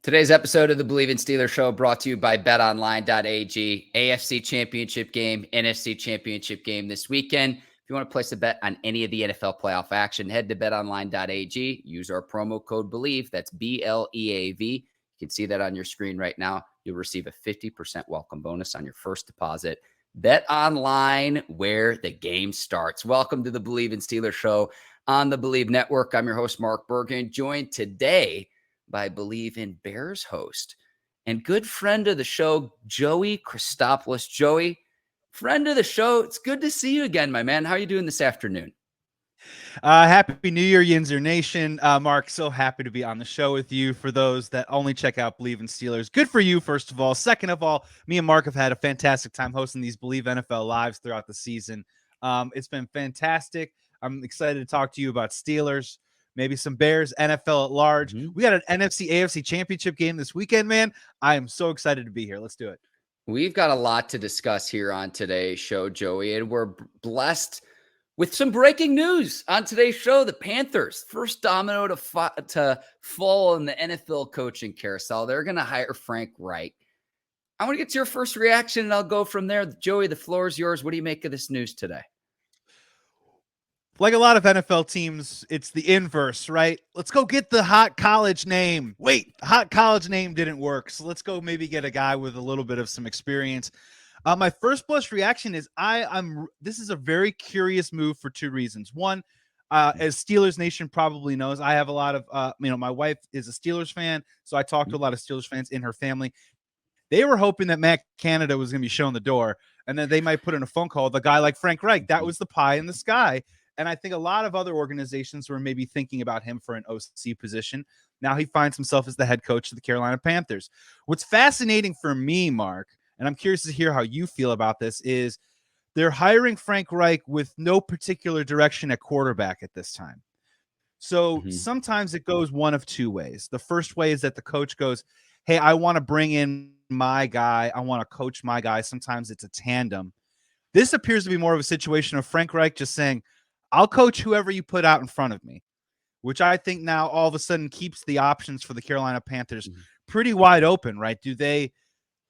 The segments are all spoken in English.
Today's episode of the Bleav in Steelers show brought to you by betonline.ag. AFC Championship game, NFC Championship game this weekend. If you want to place a bet on any of the NFL playoff action, head to betonline.ag. Use our promo code Bleav. That's BLEAV. You can see that on your screen right now. You'll receive a 50% welcome bonus on your first deposit. Bet online where the game starts. Welcome to the Bleav in Steelers show on the Bleav Network. I'm your host, Mark Bergin, joined today by Bleav in Bears host and good friend of the show, Joey Christopoulos. Joey, friend of the show, it's good to see you again, my man. How are you doing this afternoon? Happy New Year, Yinzer Nation. Mark, so happy to be on the show with you. For those that only check out Bleav in Steelers, good for you, first of all. Second of all, me and Mark have had a fantastic time hosting these Bleav NFL Lives throughout the season. It's been fantastic. I'm excited to talk to you about Steelers, maybe some Bears, NFL at large. We got an NFC, AFC championship game this weekend, man. I am so excited to be here. Let's do it. We've got a lot to discuss here on today's show, Joey, and we're blessed with some breaking news on today's show. The Panthers, first domino to fall in the NFL coaching carousel. They're going to hire Frank Reich. I want to get to your first reaction, and I'll go from there. Joey, the floor is yours. What do you make of this news today? Like a lot of NFL teams, it's the inverse, right? Let's go get the hot college name. Wait, the hot college name didn't work, so let's go maybe get a guy with a little bit of some experience. My first blush reaction is this is a very curious move for two reasons. One, as Steelers Nation probably knows, I have a lot of, my wife is a Steelers fan, so I talked to a lot of Steelers fans in her family. They were hoping that Matt Canada was going to be shown the door, and then they might put in a phone call with a guy like Frank Reich. That was the pie in the sky. And I think a lot of other organizations were maybe thinking about him for an OC position. Now he finds himself as the head coach of the Carolina Panthers. What's fascinating for me, Mark, and I'm curious to hear how you feel about this, is they're hiring Frank Reich with no particular direction at quarterback at this time. So sometimes it goes one of two ways. The first way is that the coach goes, hey, I want to bring in my guy. I want to coach my guy. Sometimes it's a tandem. This appears to be more of a situation of Frank Reich just saying, I'll coach whoever you put out in front of me, which I think now all of a sudden keeps the options for the Carolina Panthers pretty wide open, right? Do they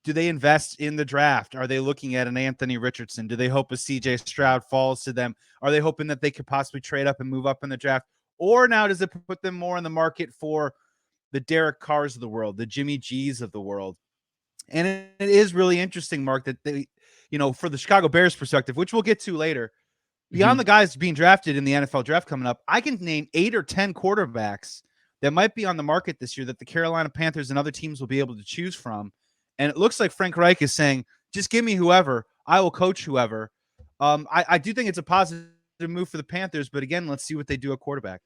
invest in the draft? Are they looking at an Anthony Richardson? Do they hope a CJ Stroud falls to them? Are they hoping that they could possibly trade up and move up in the draft? Or now does it put them more in the market for the Derek Carrs of the world, the Jimmy G's of the world? And it is really interesting, Mark, that they, for the Chicago Bears perspective, which we'll get to later, beyond the guys being drafted in the NFL draft coming up, I can name 8 or 10 quarterbacks that might be on the market this year that the Carolina Panthers and other teams will be able to choose from. And it looks like Frank Reich is saying, just give me whoever. I will coach whoever. I do think it's a positive move for the Panthers, but again, let's see what they do at quarterback.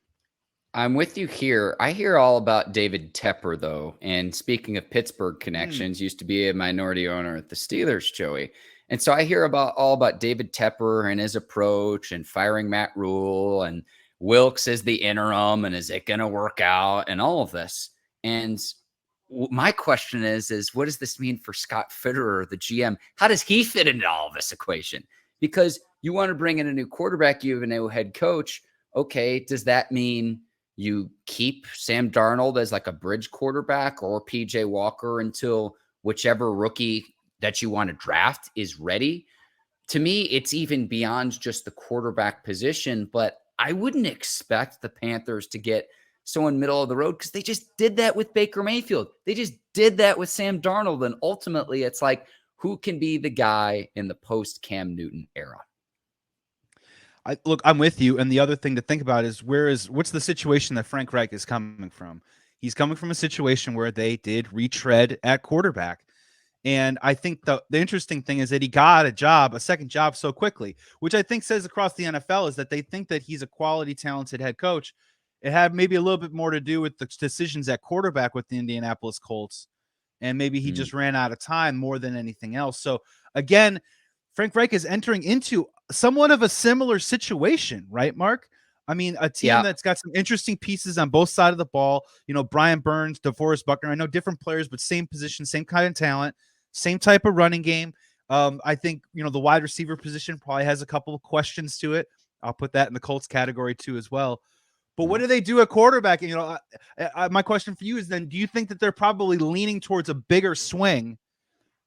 I'm with you here. I hear all about David Tepper, though. And speaking of Pittsburgh connections, used to be a minority owner at the Steelers, Joey. And so I hear all about David Tepper and his approach and firing Matt Rule and Wilkes as the interim and is it going to work out and all of this. And my question is what does this mean for Scott Fitterer, the GM? How does he fit into all of this equation? Because you want to bring in a new quarterback, you have a new head coach. Okay, does that mean you keep Sam Darnold as like a bridge quarterback or PJ Walker until whichever rookie that you want to draft is ready? To me, it's even beyond just the quarterback position, but I wouldn't expect the Panthers to get someone middle of the road because they just did that with Baker Mayfield. They just did that with Sam Darnold. And ultimately, it's like, who can be the guy in the post-Cam Newton era? Look, I'm with you. And the other thing to think about is what's the situation that Frank Reich is coming from? He's coming from a situation where they did retread at quarterback. And I think the interesting thing is that he got a second job so quickly, which I think says across the NFL is that they think that he's a quality, talented head coach. It had maybe a little bit more to do with the decisions at quarterback with the Indianapolis Colts. And maybe he just ran out of time more than anything else. So again, Frank Reich is entering into somewhat of a similar situation, right, Mark? I mean, a team that's got some interesting pieces on both sides of the ball. Brian Burns, DeForest Buckner. I know different players, but same position, same kind of talent, same type of running game. I think, the wide receiver position probably has a couple of questions to it. I'll put that in the Colts category too as well. But what do they do at quarterback? And, my question for you is then, do you think that they're probably leaning towards a bigger swing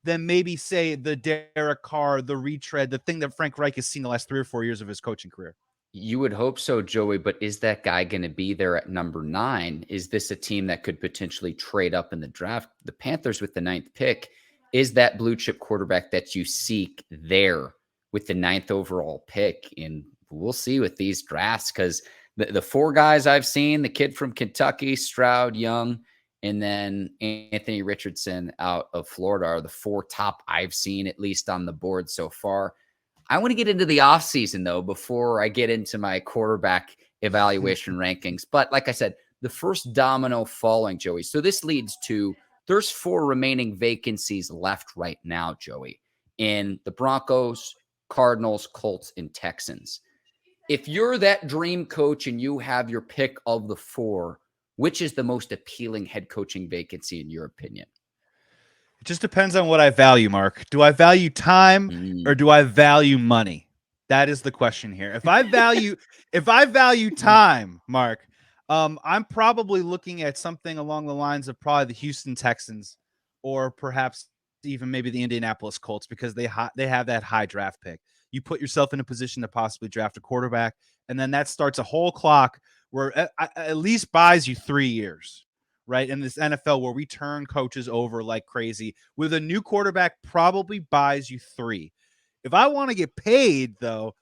than maybe, say, the Derek Carr, the retread, the thing that Frank Reich has seen the last 3 or 4 years of his coaching career? You would hope so, Joey, but is that guy going to be there at number 9? Is this a team that could potentially trade up in the draft? The Panthers with the 9th pick, is that blue chip quarterback that you seek there with the 9th overall pick? And we'll see with these drafts, because the 4 guys I've seen, the kid from Kentucky, Stroud, Young, and then Anthony Richardson out of Florida are the 4 top I've seen, at least on the board so far. I want to get into the offseason, though, before I get into my quarterback evaluation rankings. But like I said, the first domino falling, Joey. So this leads to, there's 4 remaining vacancies left right now, Joey, in the Broncos, Cardinals, Colts, and Texans. If you're that dream coach and you have your pick of the 4, which is the most appealing head coaching vacancy in your opinion? It just depends on what I value, Mark. Do I value time or do I value money? That is the question here. If I value time, Mark, I'm probably looking at something along the lines of probably the Houston Texans, or perhaps even maybe the Indianapolis Colts, because they have that high draft pick. You put yourself in a position to possibly draft a quarterback, and then that starts a whole clock where at least buys you 3 years. Right, in this NFL where we turn coaches over like crazy, with a new quarterback probably buys you 3. If I want to get paid, though,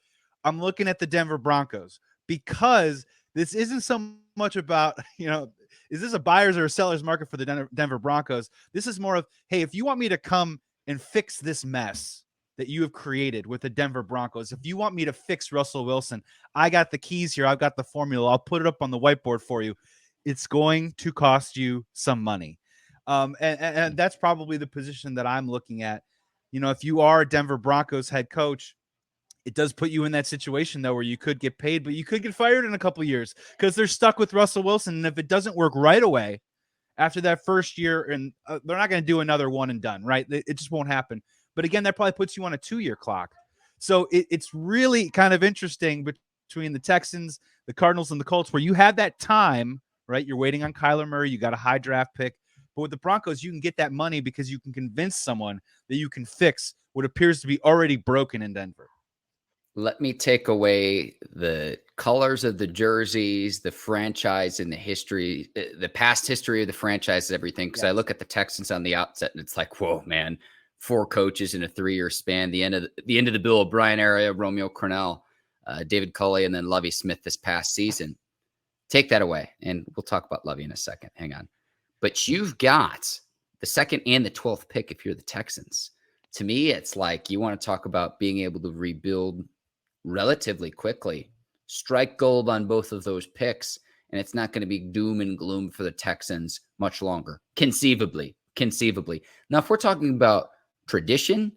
I'm looking at the Denver Broncos, because this isn't so much about, is this a buyer's or a seller's market for the Denver Broncos? This is more of, hey, if you want me to come and fix this mess that you have created with the Denver Broncos, if you want me to fix Russell Wilson, I got the keys here. I've got the formula. I'll put it up on the whiteboard for you. It's going to cost you some money. And that's probably the position that I'm looking at. If you are a Denver Broncos head coach, it does put you in that situation, though, where you could get paid, but you could get fired in a couple of years because they're stuck with Russell Wilson. And if it doesn't work right away after that first year, and they're not going to do another one and done, right? It just won't happen. But again, that probably puts you on a 2-year clock. So it's really kind of interesting between the Texans, the Cardinals, and the Colts, where you have that time. Right, you're waiting on Kyler Murray. You got a high draft pick, but with the Broncos, you can get that money because you can convince someone that you can fix what appears to be already broken in Denver. Let me take away the colors of the jerseys, the franchise, and the history, the past history of the franchise, and everything. Because I look at the Texans on the outset, and it's like, whoa, man, 4 coaches in a 3-year span. The end of the Bill O'Brien era, Romeo Crennel, David Culley, and then Lovie Smith this past season. Take that away, and we'll talk about Lovie in a second. Hang on. But you've got the 2nd and the 12th pick if you're the Texans. To me, it's like you want to talk about being able to rebuild relatively quickly. Strike gold on both of those picks, and it's not going to be doom and gloom for the Texans much longer, conceivably. Now, if we're talking about tradition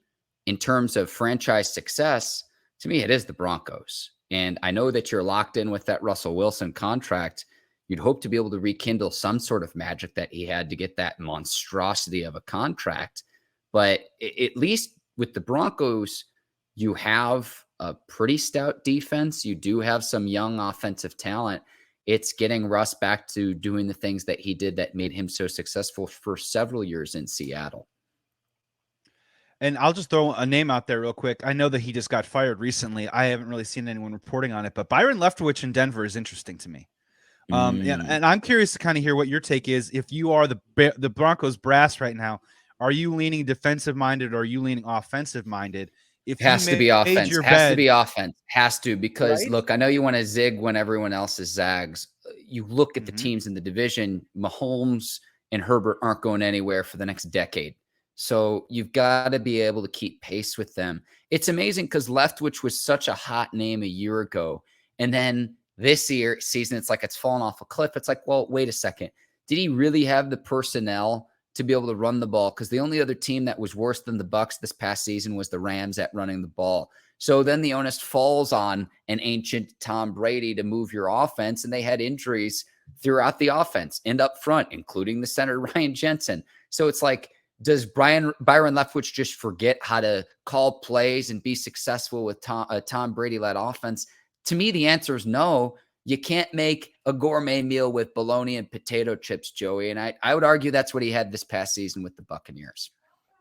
in terms of franchise success, to me, it is the Broncos. And I know that you're locked in with that Russell Wilson contract. You'd hope to be able to rekindle some sort of magic that he had to get that monstrosity of a contract. But at least with the Broncos, you have a pretty stout defense. You do have some young offensive talent. It's getting Russ back to doing the things that he did that made him so successful for several years in Seattle. And I'll just throw a name out there real quick. I know that he just got fired recently. I haven't really seen anyone reporting on it, but Byron Leftwich in Denver is interesting to me. And I'm curious to kind of hear what your take is. If you are the Broncos brass right now, are you leaning defensive minded or are you leaning offensive minded? It has to be offense. Has to be offense. Has to, because right? Look, I know you want to zig when everyone else is zags. You look at the teams in the division. Mahomes and Herbert aren't going anywhere for the next decade. So you've got to be able to keep pace with them. It's amazing because Leftwich was such a hot name a year ago. And then this season, it's like it's fallen off a cliff. It's like, well, wait a second. Did he really have the personnel to be able to run the ball? Because the only other team that was worse than the Bucs this past season was the Rams at running the ball. So then the onus falls on an ancient Tom Brady to move your offense. And they had injuries throughout the offense and up front, including the center, Ryan Jensen. So it's like, does Byron Leftwich just forget how to call plays and be successful with Tom Brady-led offense? To me, the answer is no. You can't make a gourmet meal with bologna and potato chips, Joey. And I would argue that's what he had this past season with the Buccaneers.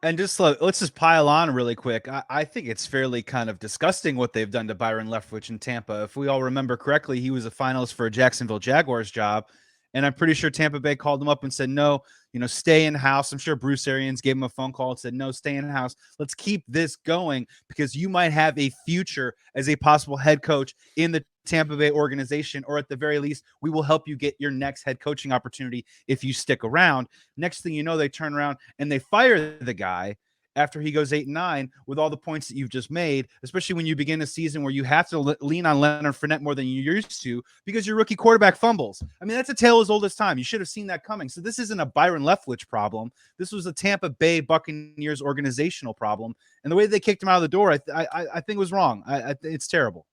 And just let's just pile on really quick. I think it's fairly kind of disgusting what they've done to Byron Leftwich in Tampa. If we all remember correctly, he was a finalist for a Jacksonville Jaguars job. And I'm pretty sure Tampa Bay called him up and said, no, stay in house. I'm sure Bruce Arians gave him a phone call and said, no, stay in house. Let's keep this going because you might have a future as a possible head coach in the Tampa Bay organization, or at the very least, we will help you get your next head coaching opportunity if you stick around. Next thing you know, they turn around and they fire the guy after he goes 8-9 with all the points that you've just made, especially when you begin a season where you have to lean on Leonard Fournette more than you used to because your rookie quarterback fumbles. I mean, that's a tale as old as time. You should have seen that coming. So this isn't a Byron Leftwich problem. This was a Tampa Bay Buccaneers organizational problem. And the way they kicked him out of the door, I think was wrong. It's terrible.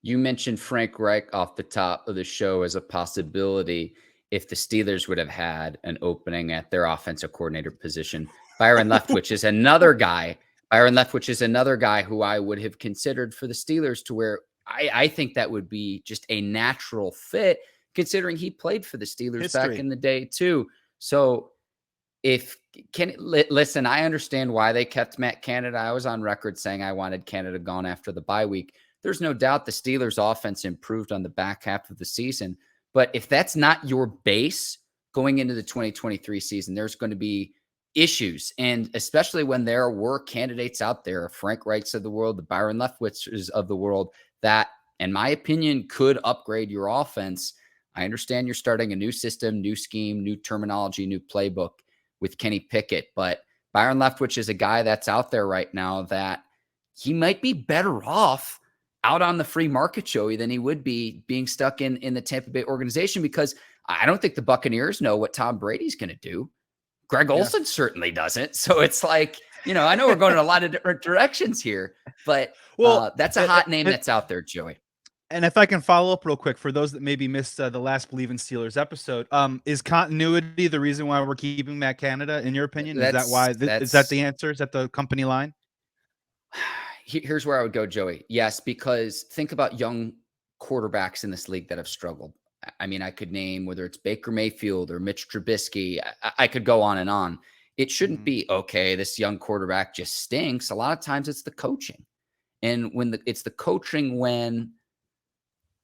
You mentioned Frank Reich off the top of the show as a possibility if the Steelers would have had an opening at their offensive coordinator position. Byron Leftwich is another guy. Byron Leftwich is another guy who I would have considered for the Steelers, to where I think that would be just a natural fit, considering he played for the Steelers back in the day too. So listen, I understand why they kept Matt Canada. I was on record saying I wanted Canada gone after the bye week. There's no doubt the Steelers offense improved on the back half of the season. But if that's not your base going into the 2023 season, there's going to be issues. And especially when there were candidates out there, Frank Reichs of the world, the Byron Leftwiches of the world, that, in my opinion, could upgrade your offense. I understand you're starting a new system, new scheme, new terminology, new playbook with Kenny Pickett. But Byron Leftwich is a guy that's out there right now that he might be better off out on the free market, Joey, than he would be being stuck in the Tampa Bay organization, because I don't think the Buccaneers know what Tom Brady's going to do. Greg Olsen certainly doesn't. So it's like, I know we're going in a lot of different directions here, but that's a hot name that's out there, Joey. And if I can follow up real quick for those that maybe missed the last Bleav in Steelers episode, is continuity the reason why we're keeping Matt Canada, in your opinion? Is that why? Is that the answer? Is that the company line? Here's where I would go, Joey. Yes, because think about young quarterbacks in this league that have struggled. I mean, I could name whether it's Baker Mayfield or Mitch Trubisky. I could go on and on. It shouldn't be, okay, this young quarterback just stinks. A lot of times it's the coaching. And it's the coaching when,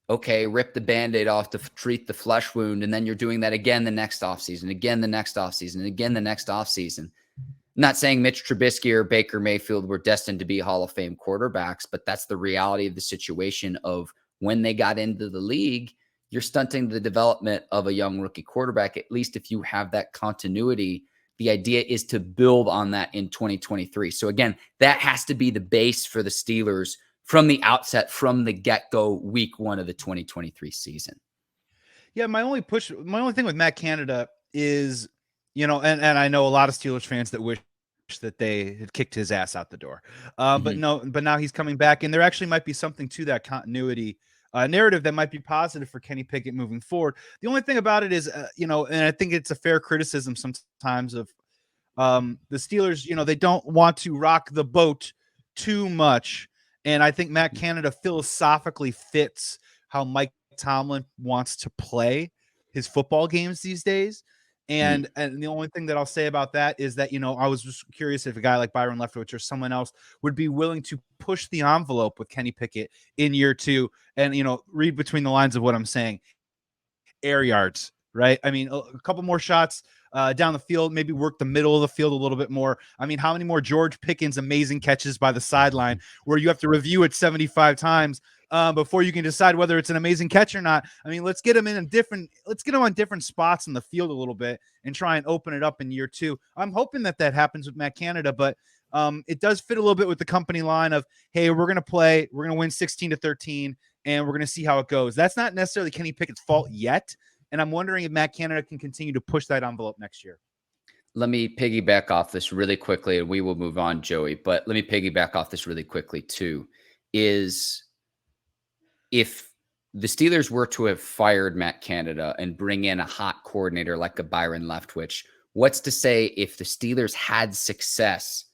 okay, rip the Band-Aid off to treat the flesh wound, and then you're doing that again the next offseason, again the next offseason, and again the next offseason. I'm not saying Mitch Trubisky or Baker Mayfield were destined to be Hall of Fame quarterbacks, but that's the reality of the situation of when they got into the league. You're stunting the development of a young rookie quarterback. At least if you have that continuity, the idea is to build on that in 2023. So again, that has to be the base for the Steelers from the outset, from the get-go, week one of the 2023 season. Yeah, my only thing with Matt Canada is, and I know a lot of Steelers fans that wish that they had kicked his ass out the door. But now he's coming back, and there actually might be something to that continuity narrative that might be positive for Kenny Pickett moving forward. The only thing about it is, and I think it's a fair criticism sometimes of the Steelers, they don't want to rock the boat too much. And I think Matt Canada philosophically fits how Mike Tomlin wants to play his football games these days. And the only thing that I'll say about that is that, I was just curious if a guy like Byron Leftwich or someone else would be willing to push the envelope with Kenny Pickett in year two and, read between the lines of what I'm saying. Air yards, right? I mean, a couple more shots down the field, maybe work the middle of the field a little bit more. I mean, how many more George Pickens amazing catches by the sideline where you have to review it 75 times before you can decide whether it's an amazing catch or not? I mean, let's get him on different spots in the field a little bit and try and open it up in year two. I'm hoping that happens with Matt Canada, but it does fit a little bit with the company line of, hey, we're going to win 16-13 and we're going to see how it goes. That's not necessarily Kenny Pickett's fault yet. And I'm wondering if Matt Canada can continue to push that envelope next year. Let me piggyback off this really quickly, and we will move on, Joey. But let me piggyback off this really quickly, too, is if the Steelers were to have fired Matt Canada and bring in a hot coordinator like a Byron Leftwich, what's to say if the Steelers had success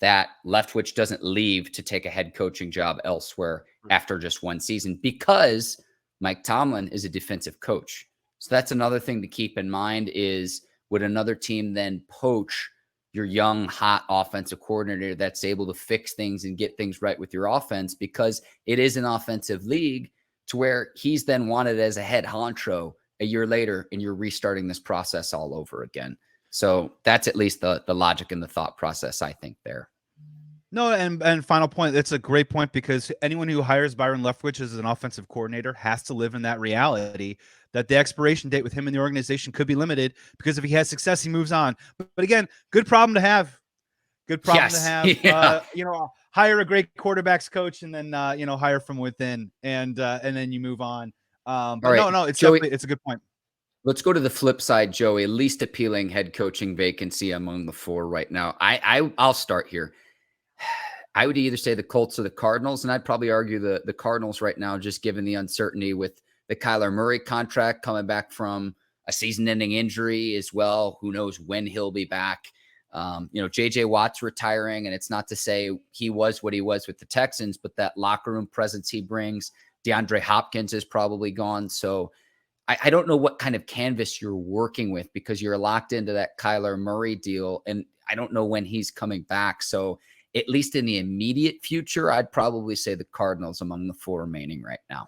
that Leftwich doesn't leave to take a head coaching job elsewhere after just one season? Because Mike Tomlin is a defensive coach. So that's another thing to keep in mind is, would another team then poach your young, hot offensive coordinator that's able to fix things and get things right with your offense, because it is an offensive league, to where he's then wanted as a head honcho a year later and you're restarting this process all over again. So that's at least the logic and the thought process, I think, there. No, and final point, it's a great point, because anyone who hires Byron Leftwich as an offensive coordinator has to live in that reality that the expiration date with him in the organization could be limited, because if he has success, he moves on. But again, good problem to have. Good problem to have. Yeah. Hire a great quarterbacks coach and then hire from within, and then you move on. But All right, no, it's Joey, definitely, it's a good point. let's go to the flip side, Joey. Least appealing head coaching vacancy among the four right now. I'll start here. I would either say the Colts or the Cardinals, and I'd probably argue the Cardinals right now, just given the uncertainty with the Kyler Murray contract coming back from a season-ending injury as well. Who knows when he'll be back? JJ Watt's retiring, and it's not to say he was what he was with the Texans, but that locker room presence he brings. DeAndre Hopkins is probably gone. So I don't know what kind of canvas you're working with, because you're locked into that Kyler Murray deal, and I don't know when he's coming back. So at least in the immediate future, I'd probably say the Cardinals among the four remaining right now.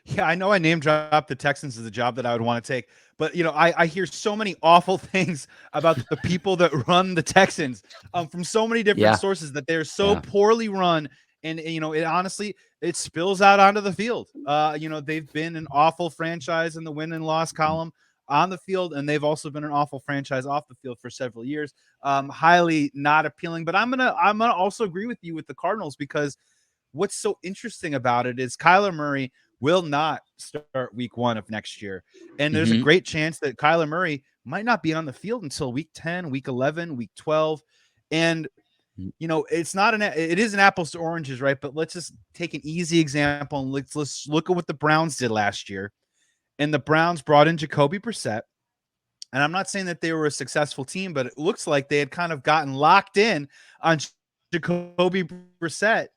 Yeah, I know I name dropped the Texans as a job that I would want to take, but I hear so many awful things about the people that run the Texans from so many different sources, that they're so poorly run, and it honestly, it spills out onto the field. They've been an awful franchise in the win and loss column on the field, and they've also been an awful franchise off the field for several years. Highly not appealing. But I'm gonna also agree with you with the Cardinals, because what's so interesting about it is Kyler Murray will not start week 1 of next year. And there's a great chance that Kyler Murray might not be on the field until week 10, week 11, week 12. And, it is an apples to oranges, right? But let's just take an easy example, and let's look at what the Browns did last year. And the Browns brought in Jacoby Brissett. And I'm not saying that they were a successful team, but it looks like they had kind of gotten locked in on Jacoby Brissett,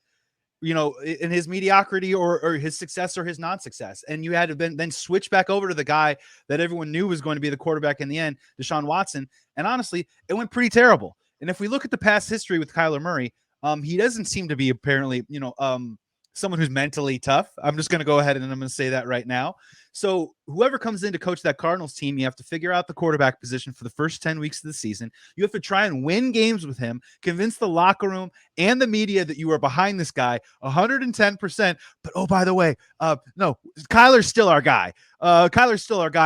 in his mediocrity or his success or his non-success. And you had to then switch back over to the guy that everyone knew was going to be the quarterback in the end, Deshaun Watson. And honestly, it went pretty terrible. And if we look at the past history with Kyler Murray, he doesn't seem to be apparently, someone who's mentally tough. I'm just going to go ahead and I'm going to say that right now. So whoever comes in to coach that Cardinals team, you have to figure out the quarterback position for the first 10 weeks of the season. You have to try and win games with him, convince the locker room and the media that you are behind this guy 110%. But, oh, by the way, no, Kyler's still our guy.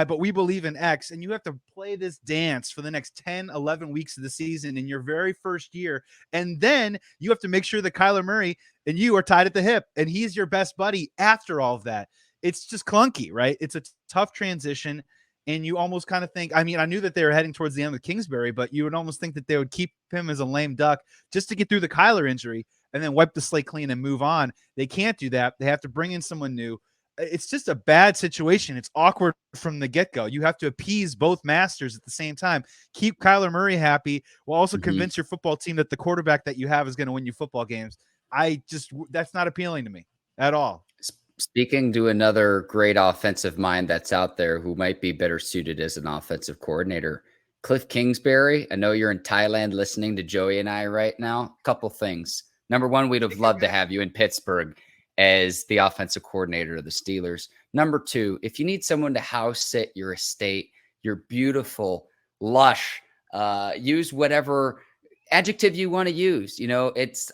But we believe in X. And you have to play this dance for the next 10, 11 weeks of the season in your very first year. And then you have to make sure that Kyler Murray and you are tied at the hip, and he's your best buddy after all of that. It's just clunky, right? It's a tough transition, and you almost kind of think, I knew that they were heading towards the end of Kingsbury, but you would almost think that they would keep him as a lame duck just to get through the Kyler injury and then wipe the slate clean and move on. They can't do that. They have to bring in someone new. It's just a bad situation. It's awkward from the get-go. You have to appease both masters at the same time. Keep Kyler Murray happy while also convince your football team that the quarterback that you have is going to win you football games. That's not appealing to me at all. Speaking to another great offensive mind that's out there who might be better suited as an offensive coordinator, Cliff Kingsbury. I know you're in Thailand listening to Joey and I right now. Couple things. Number one, we'd have loved to have you in Pittsburgh as the offensive coordinator of the Steelers. Number two, if you need someone to house sit your estate, your beautiful, lush, use whatever adjective you want to use.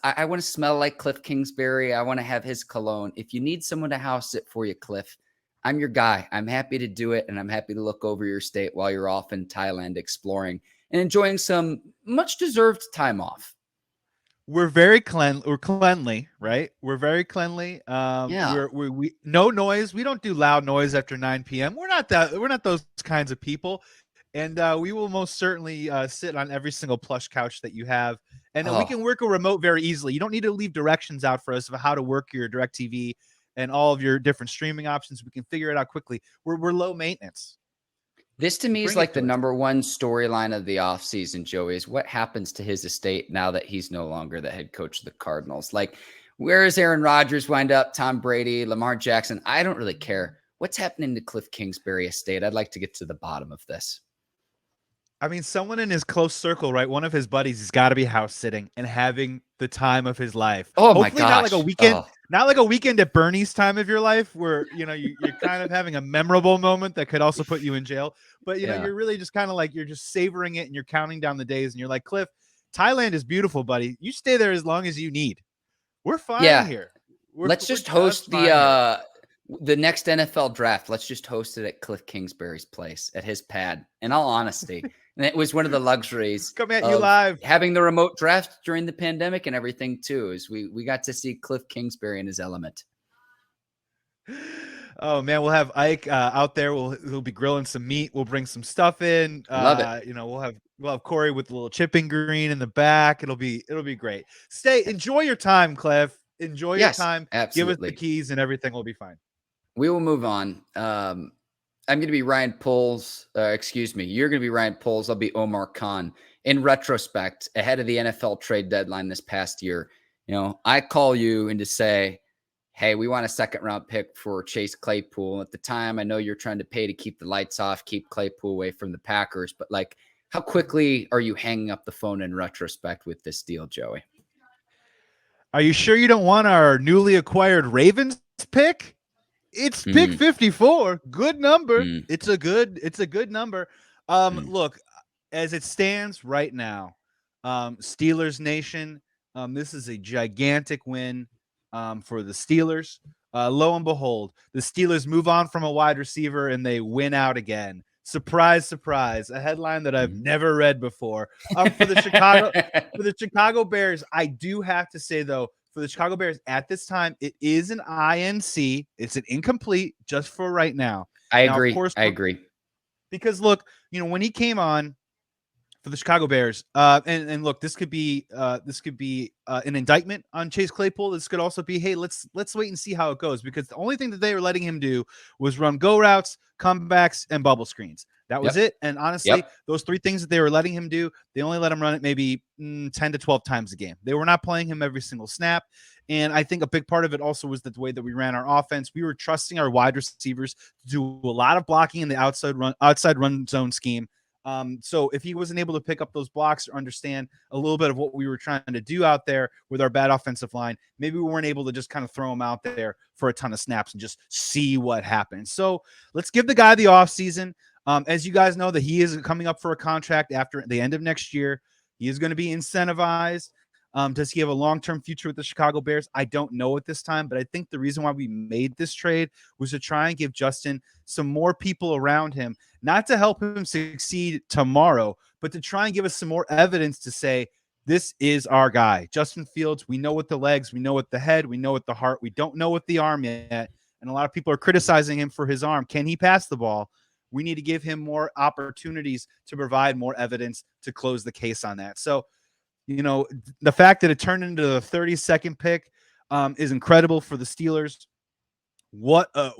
I want to smell like Cliff Kingsbury. I want to have his cologne. If you need someone to house it for you, Cliff, I'm your guy. I'm happy to do it. And I'm happy to look over your estate while you're off in Thailand exploring and enjoying some much deserved time off. We're very cleanly, right? We're very cleanly. We no noise. We don't do loud noise after 9 p.m. We're not those kinds of people. And we will most certainly sit on every single plush couch that you have. And we can work a remote very easily. You don't need to leave directions out for us of how to work your DirecTV and all of your different streaming options. We can figure it out quickly. We're low maintenance. This to me is like the number one storyline of the offseason, Joey, is what happens to his estate now that he's no longer the head coach of the Cardinals. Like, where does Aaron Rodgers wind up? Tom Brady, Lamar Jackson? I don't really care. What's happening to Cliff Kingsbury estate? I'd like to get to the bottom of this. I mean, someone in his close circle, right? One of his buddies has got to be house sitting and having the time of his life. Oh my Hopefully not like a gosh. weekend, Oh, not like a weekend at Bernie's time of your life where, you're kind of having a memorable moment that could also put you in jail. But, yeah. you're really just kind of like, you're just savoring it and you're counting down the days and you're like, Cliff, Thailand is beautiful, buddy. You stay there as long as you need. We're fine Yeah. here. Let's just we're host the next NFL draft. Let's just host it at Cliff Kingsbury's place, at his pad. In all honesty, and it was one of the luxuries Come at you live. having the remote draft during the pandemic and everything too. Is we got to see Cliff Kingsbury in his element. Oh man, we'll have Ike out there. He'll be grilling some meat. We'll bring some stuff in. Love it. We'll have Corey with the little chipping green in the back. It'll be great. Enjoy your time, Cliff. Enjoy your time. Absolutely. Give us the keys and everything will be fine. We will move on. I'm going to be Ryan Poles. Excuse me. You're going to be Ryan Poles. I'll be Omar Khan. In retrospect, ahead of the NFL trade deadline this past year, I call you in to say, hey, we want a second-round pick for Chase Claypool. At the time, I know you're trying to pay to keep the lights off, keep Claypool away from the Packers, but how quickly are you hanging up the phone in retrospect with this deal, Joey? Are you sure you don't want our newly acquired Ravens pick? It's pick 54. Good number. It's a good number. Look, as it stands right now, Steelers Nation, this is a gigantic win for the Steelers. Lo and behold, the Steelers move on from a wide receiver and they win out again. Surprise, surprise. A headline that I've never read before. For the Chicago Bears, I do have to say though, for the Chicago Bears at this time, it is an INC. It's an incomplete just for right now. I agree. Of course, I agree. Because look, when he came on for the Chicago Bears, and look, this could be an indictment on Chase Claypool. This could also be, hey, let's wait and see how it goes, because the only thing that they were letting him do was run go routes, comebacks, and bubble screens. That was it. And honestly, those three things that they were letting him do, they only let him run it maybe 10 to 12 times a game. They were not playing him every single snap. And I think a big part of it also was the way that we ran our offense. We were trusting our wide receivers to do a lot of blocking in the outside run zone scheme. So if he wasn't able to pick up those blocks or understand a little bit of what we were trying to do out there with our bad offensive line, maybe we weren't able to just kind of throw him out there for a ton of snaps and just see what happens. So let's give the guy the offseason. As you guys know, that he is coming up for a contract after the end of next year. He is going to be incentivized. Does he have a long-term future with the Chicago Bears? I don't know at this time, but I think the reason why we made this trade was to try and give Justin some more people around him, not to help him succeed tomorrow, but to try and give us some more evidence to say, this is our guy. Justin Fields, we know with the legs, we know with the head, we know with the heart, we don't know with the arm yet. And a lot of people are criticizing him for his arm. Can he pass the ball? We need to give him more opportunities to provide more evidence to close the case on that. So, the fact that it turned into the 32nd pick is incredible for the Steelers. What a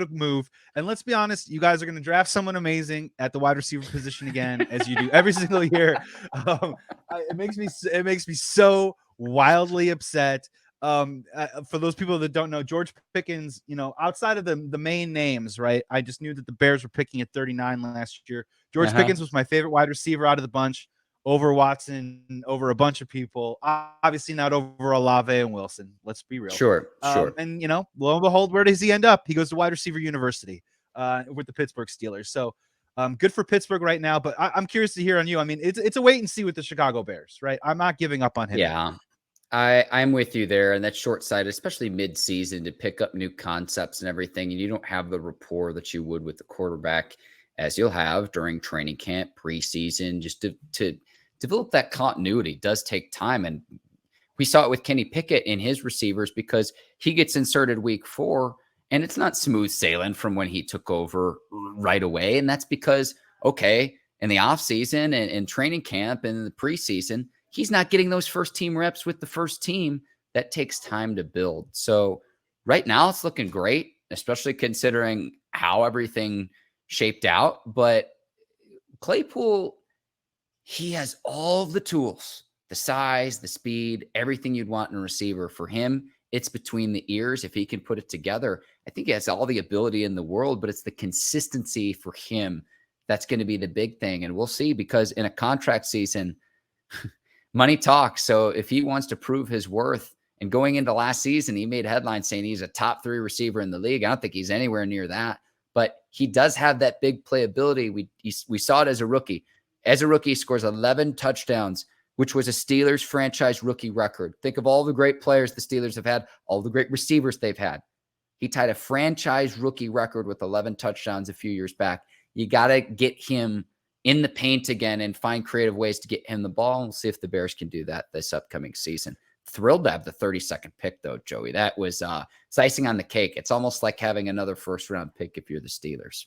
move. And let's be honest, you guys are going to draft someone amazing at the wide receiver position again, as you do every single year. It makes me so wildly upset. For those people that don't know, George Pickens, outside of the main names, right? I just knew that the Bears were picking at 39 last year. George Pickens was my favorite wide receiver out of the bunch, over Watson, over a bunch of people. Obviously not over Olave and Wilson. Let's be real. Sure. And lo and behold, where does he end up? He goes to wide receiver university with the Pittsburgh Steelers. So good for Pittsburgh right now. But I'm curious to hear on you. I mean, it's a wait and see with the Chicago Bears, right? I'm not giving up on him. Yeah. I'm with you there, and that's short-sighted, especially mid-season, to pick up new concepts and everything, and you don't have the rapport that you would with the quarterback as you'll have during training camp, preseason. Just to develop that continuity does take time, and we saw it with Kenny Pickett in his receivers because he gets inserted week 4, and it's not smooth sailing from when he took over right away, and that's because, okay, in the offseason and training camp and the preseason, he's not getting those first team reps with the first team. That takes time to build. So right now it's looking great, especially considering how everything shaped out. But Claypool, he has all the tools, the size, the speed, everything you'd want in a receiver. For him, it's between the ears. If he can put it together, I think he has all the ability in the world, but it's the consistency for him that's going to be the big thing. And we'll see, because in a contract season, money talks. So if he wants to prove his worth, and going into last season, he made headlines saying he's a top 3 receiver in the league. I don't think he's anywhere near that, but he does have that big playability. We saw it as a rookie. As a rookie, he scores 11 touchdowns, which was a Steelers franchise rookie record. Think of all the great players the Steelers have had, all the great receivers they've had. He tied a franchise rookie record with 11 touchdowns a few years back. You got to get him in the paint again and find creative ways to get him the ball. We'll see if the Bears can do that this upcoming season. Thrilled to have the 32nd pick, though, Joey. That was it's icing on the cake. It's almost like having another first-round pick if you're the Steelers.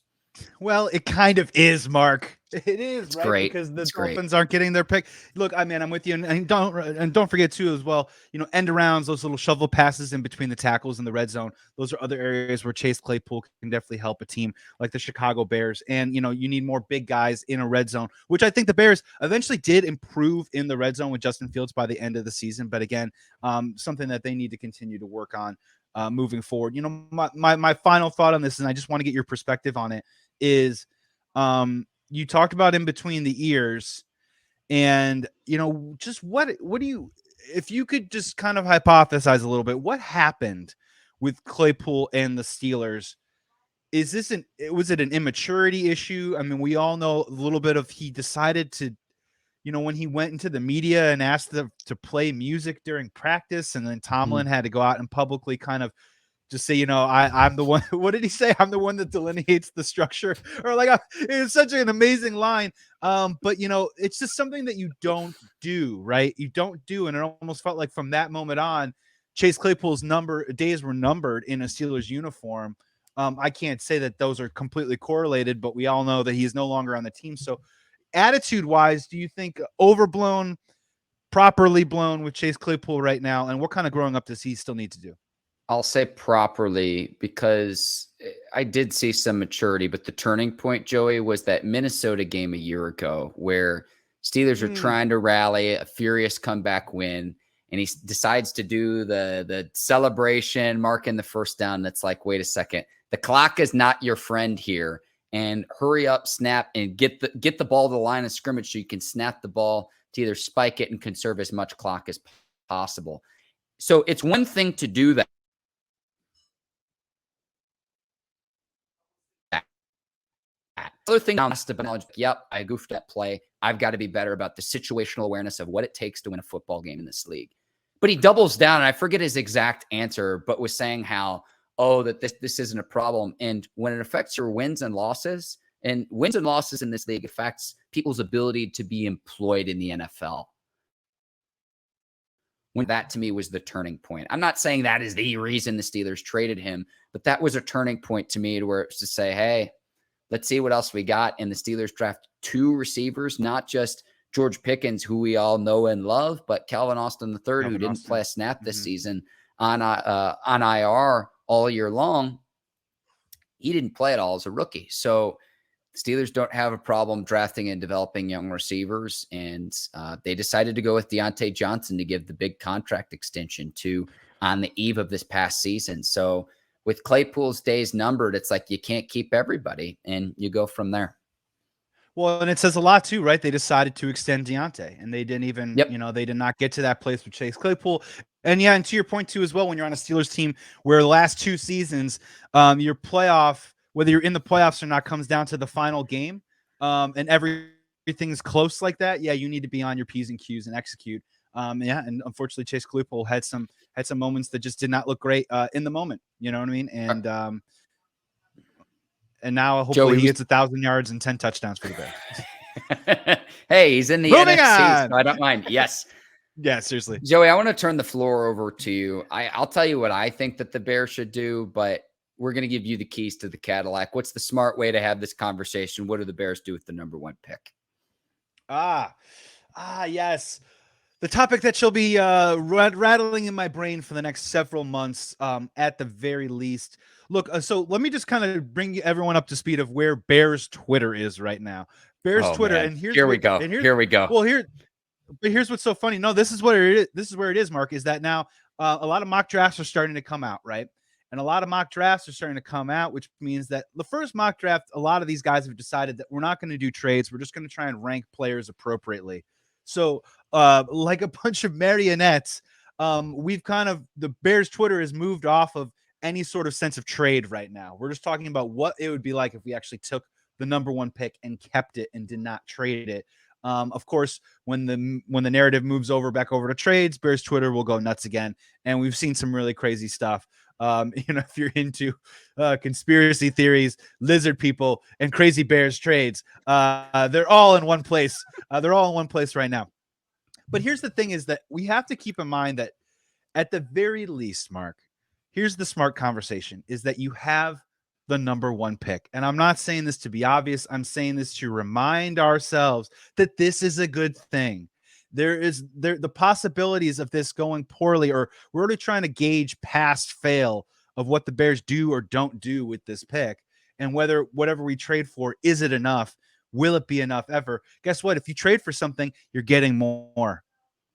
Well, it kind of is, Mark. It is, it's right? Great. Because the it's Dolphins great. aren't getting their pick. Look, I'm with you, and don't forget too as well. End arounds, those little shovel passes in between the tackles in the red zone. Those are other areas where Chase Claypool can definitely help a team like the Chicago Bears. And you need more big guys in a red zone, which I think the Bears eventually did improve in the red zone with Justin Fields by the end of the season. But again, something that they need to continue to work on moving forward. My final thought on this, and I just want to get your perspective on it, is you talked about in between the ears, and just what do you, if you could just kind of hypothesize a little bit, what happened with Claypool and the Steelers? Was it an immaturity issue? I mean, we all know a little bit of, he decided to, when he went into the media and asked them to play music during practice, and then Tomlin had to go out and publicly kind of just say, I'm the one. What did he say? I'm the one that delineates the structure, or like, it's such an amazing line. But it's just something that you don't do, right? You don't do. And it almost felt like from that moment on, Chase Claypool's days were numbered in a Steelers uniform. I can't say that those are completely correlated, but we all know that he's no longer on the team. So attitude wise, do you think overblown, properly blown with Chase Claypool right now? And what kind of growing up does he still need to do? I'll say properly, because I did see some maturity, but the turning point, Joey, was that Minnesota game a year ago where Steelers are trying to rally a furious comeback win, and he decides to do the celebration, marking the first down. That's like, wait a second, the clock is not your friend here, and hurry up, snap, and get the ball to the line of scrimmage so you can snap the ball to either spike it and conserve as much clock as possible. So it's one thing to do that. Other thing now has to acknowledge, yep, I goofed that play. I've got to be better about the situational awareness of what it takes to win a football game in this league. But he doubles down, and I forget his exact answer, but was saying how, that this isn't a problem. And when it affects your wins and losses in this league affects people's ability to be employed in the NFL. When that to me was the turning point. I'm not saying that is the reason the Steelers traded him, but that was a turning point to me, to where it's to say, hey, let's see what else we got. And the Steelers draft 2 receivers, not just George Pickens, who we all know and love, but Calvin Austin III, who didn't play a snap this season on IR all year long. He didn't play at all as a rookie. So Steelers don't have a problem drafting and developing young receivers. And they decided to go with Deontay Johnson to give the big contract extension to on the eve of this past season. So with Claypool's days numbered, it's like you can't keep everybody, and you go from there. Well, and it says a lot too, right? They decided to extend Deontay, and they didn't even, they did not get to that place with Chase Claypool. And yeah, and to your point too, as well, when you're on a Steelers team where the last 2 seasons, your playoff, whether you're in the playoffs or not, comes down to the final game, and everything's close like that. Yeah, you need to be on your P's and Q's and execute. And unfortunately, Chase Claypool had some moments that just did not look great in the moment. You know what I mean? And now hopefully he gets 1,000 yards and 10 touchdowns for the Bears. Hey, he's in the Moving NFC, on. so I don't mind. Yes. Yeah, seriously. Joey, I want to turn the floor over to you. I'll tell you what I think that the Bears should do, but we're going to give you the keys to the Cadillac. What's the smart way to have this conversation? What do the Bears do with the number 1 pick? Yes. The topic that shall be rattling in my brain for the next several months, at the very least. Look, so let me just kind of bring everyone up to speed of where Bears Twitter is right now. Bears Twitter, man. and here we go. Well, but here's what's so funny. No, this is where it is. This is where it is, Mark. Is that now a lot of mock drafts are starting to come out, right? And a lot of mock drafts are starting to come out, which means that the first mock draft, a lot of these guys have decided that we're not going to do trades. We're just going to try and rank players appropriately. So, like a bunch of marionettes, we've kind of, the Bears Twitter has moved off of any sort of sense of trade right now. We're just talking about what it would be like if we actually took the number one pick and kept it and did not trade it. Of course, when the narrative moves back over to trades, Bears Twitter will go nuts again, and we've seen some really crazy stuff. If you're into conspiracy theories, lizard people, and crazy Bears trades, they're all in one place. They're all in one place right now. But here's the thing: is that we have to keep in mind that at the very least, Mark, here's the smart conversation: is that you have the number one pick. And I'm not saying this to be obvious. I'm saying this to remind ourselves that this is a good thing. The possibilities of this going poorly, or we're already trying to gauge pass fail of what the Bears do or don't do with this pick, and whether whatever we trade for, is it enough? Will it be enough ever? Guess what? If you trade for something, you're getting more.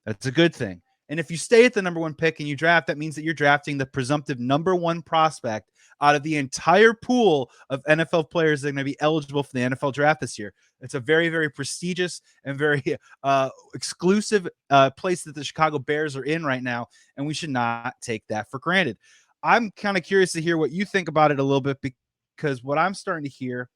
That's a good thing. And if you stay at the number one pick and you draft, that means that you're drafting the presumptive number one prospect out of the entire pool of NFL players that are going to be eligible for the NFL draft this year. It's a very, very prestigious and very exclusive place that the Chicago Bears are in right now, and we should not take that for granted. I'm kind of curious to hear what you think about it a little bit, because what I'm starting to hear,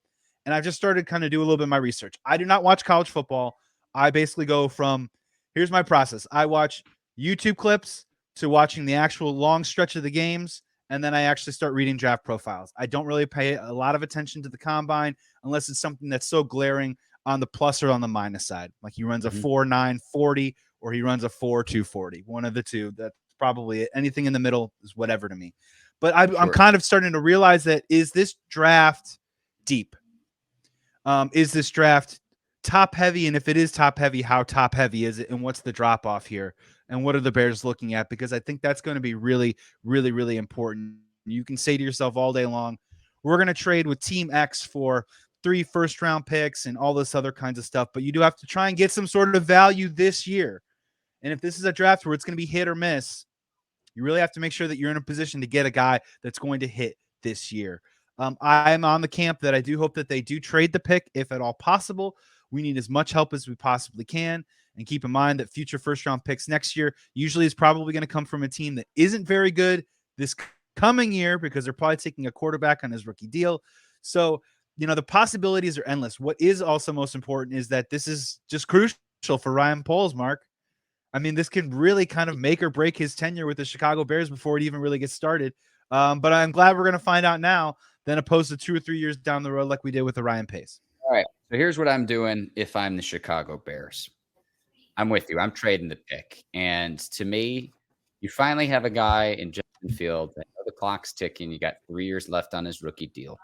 and I've just started kind of do a little bit of my research. I do not watch college football. I basically go from, here's my process. I watch YouTube clips to watching the actual long stretch of the games, and then I actually start reading draft profiles. I don't really pay a lot of attention to the combine unless it's something that's so glaring on the plus or on the minus side. Like he runs a 4.9 40 or he runs a 4.2 40. One of the two. That's probably it. Anything in the middle is whatever to me. But I'm kind of starting to realize that, is this draft deep? Is this draft top heavy? And if it is top heavy, how top heavy is it? And what's the drop off here? And what are the Bears looking at? Because I think that's going to be really, really, really important. You can say to yourself all day long, we're going to trade with Team X for 3 first-round picks and all this other kinds of stuff. But you do have to try and get some sort of value this year. And if this is a draft where it's going to be hit or miss, you really have to make sure that you're in a position to get a guy that's going to hit this year. I'm on the camp that I do hope that they do trade the pick if at all possible. We need as much help as we possibly can. And keep in mind that future first-round picks next year usually is probably going to come from a team that isn't very good this coming year, because they're probably taking a quarterback on his rookie deal. So, the possibilities are endless. What is also most important is that this is just crucial for Ryan Poles, Mark. I mean, this can really kind of make or break his tenure with the Chicago Bears before it even really gets started. But I'm glad we're going to find out now than opposed to 2 or 3 years down the road like we did with the Ryan Pace. All right. So here's what I'm doing if I'm the Chicago Bears. I'm with you. I'm trading the pick. And to me, you finally have a guy in Justin Fields. I know the clock's ticking. You got 3 years left on his rookie deal.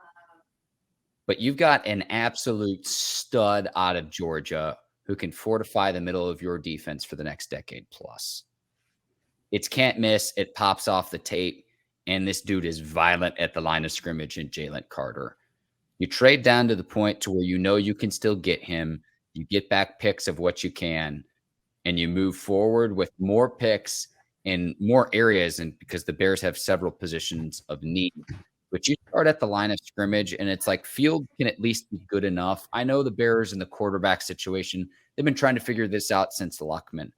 But you've got an absolute stud out of Georgia who can fortify the middle of your defense for the next decade plus. It's can't miss. It pops off the tape. And this dude is violent at the line of scrimmage in Jalen Carter. You trade down to the point to where you can still get him. You get back picks of what you can. And you move forward with more picks in more areas, and because the Bears have several positions of need. But you start at the line of scrimmage, and it's like Field can at least be good enough. I know the Bears in the quarterback situation, they've been trying to figure this out since Luckman.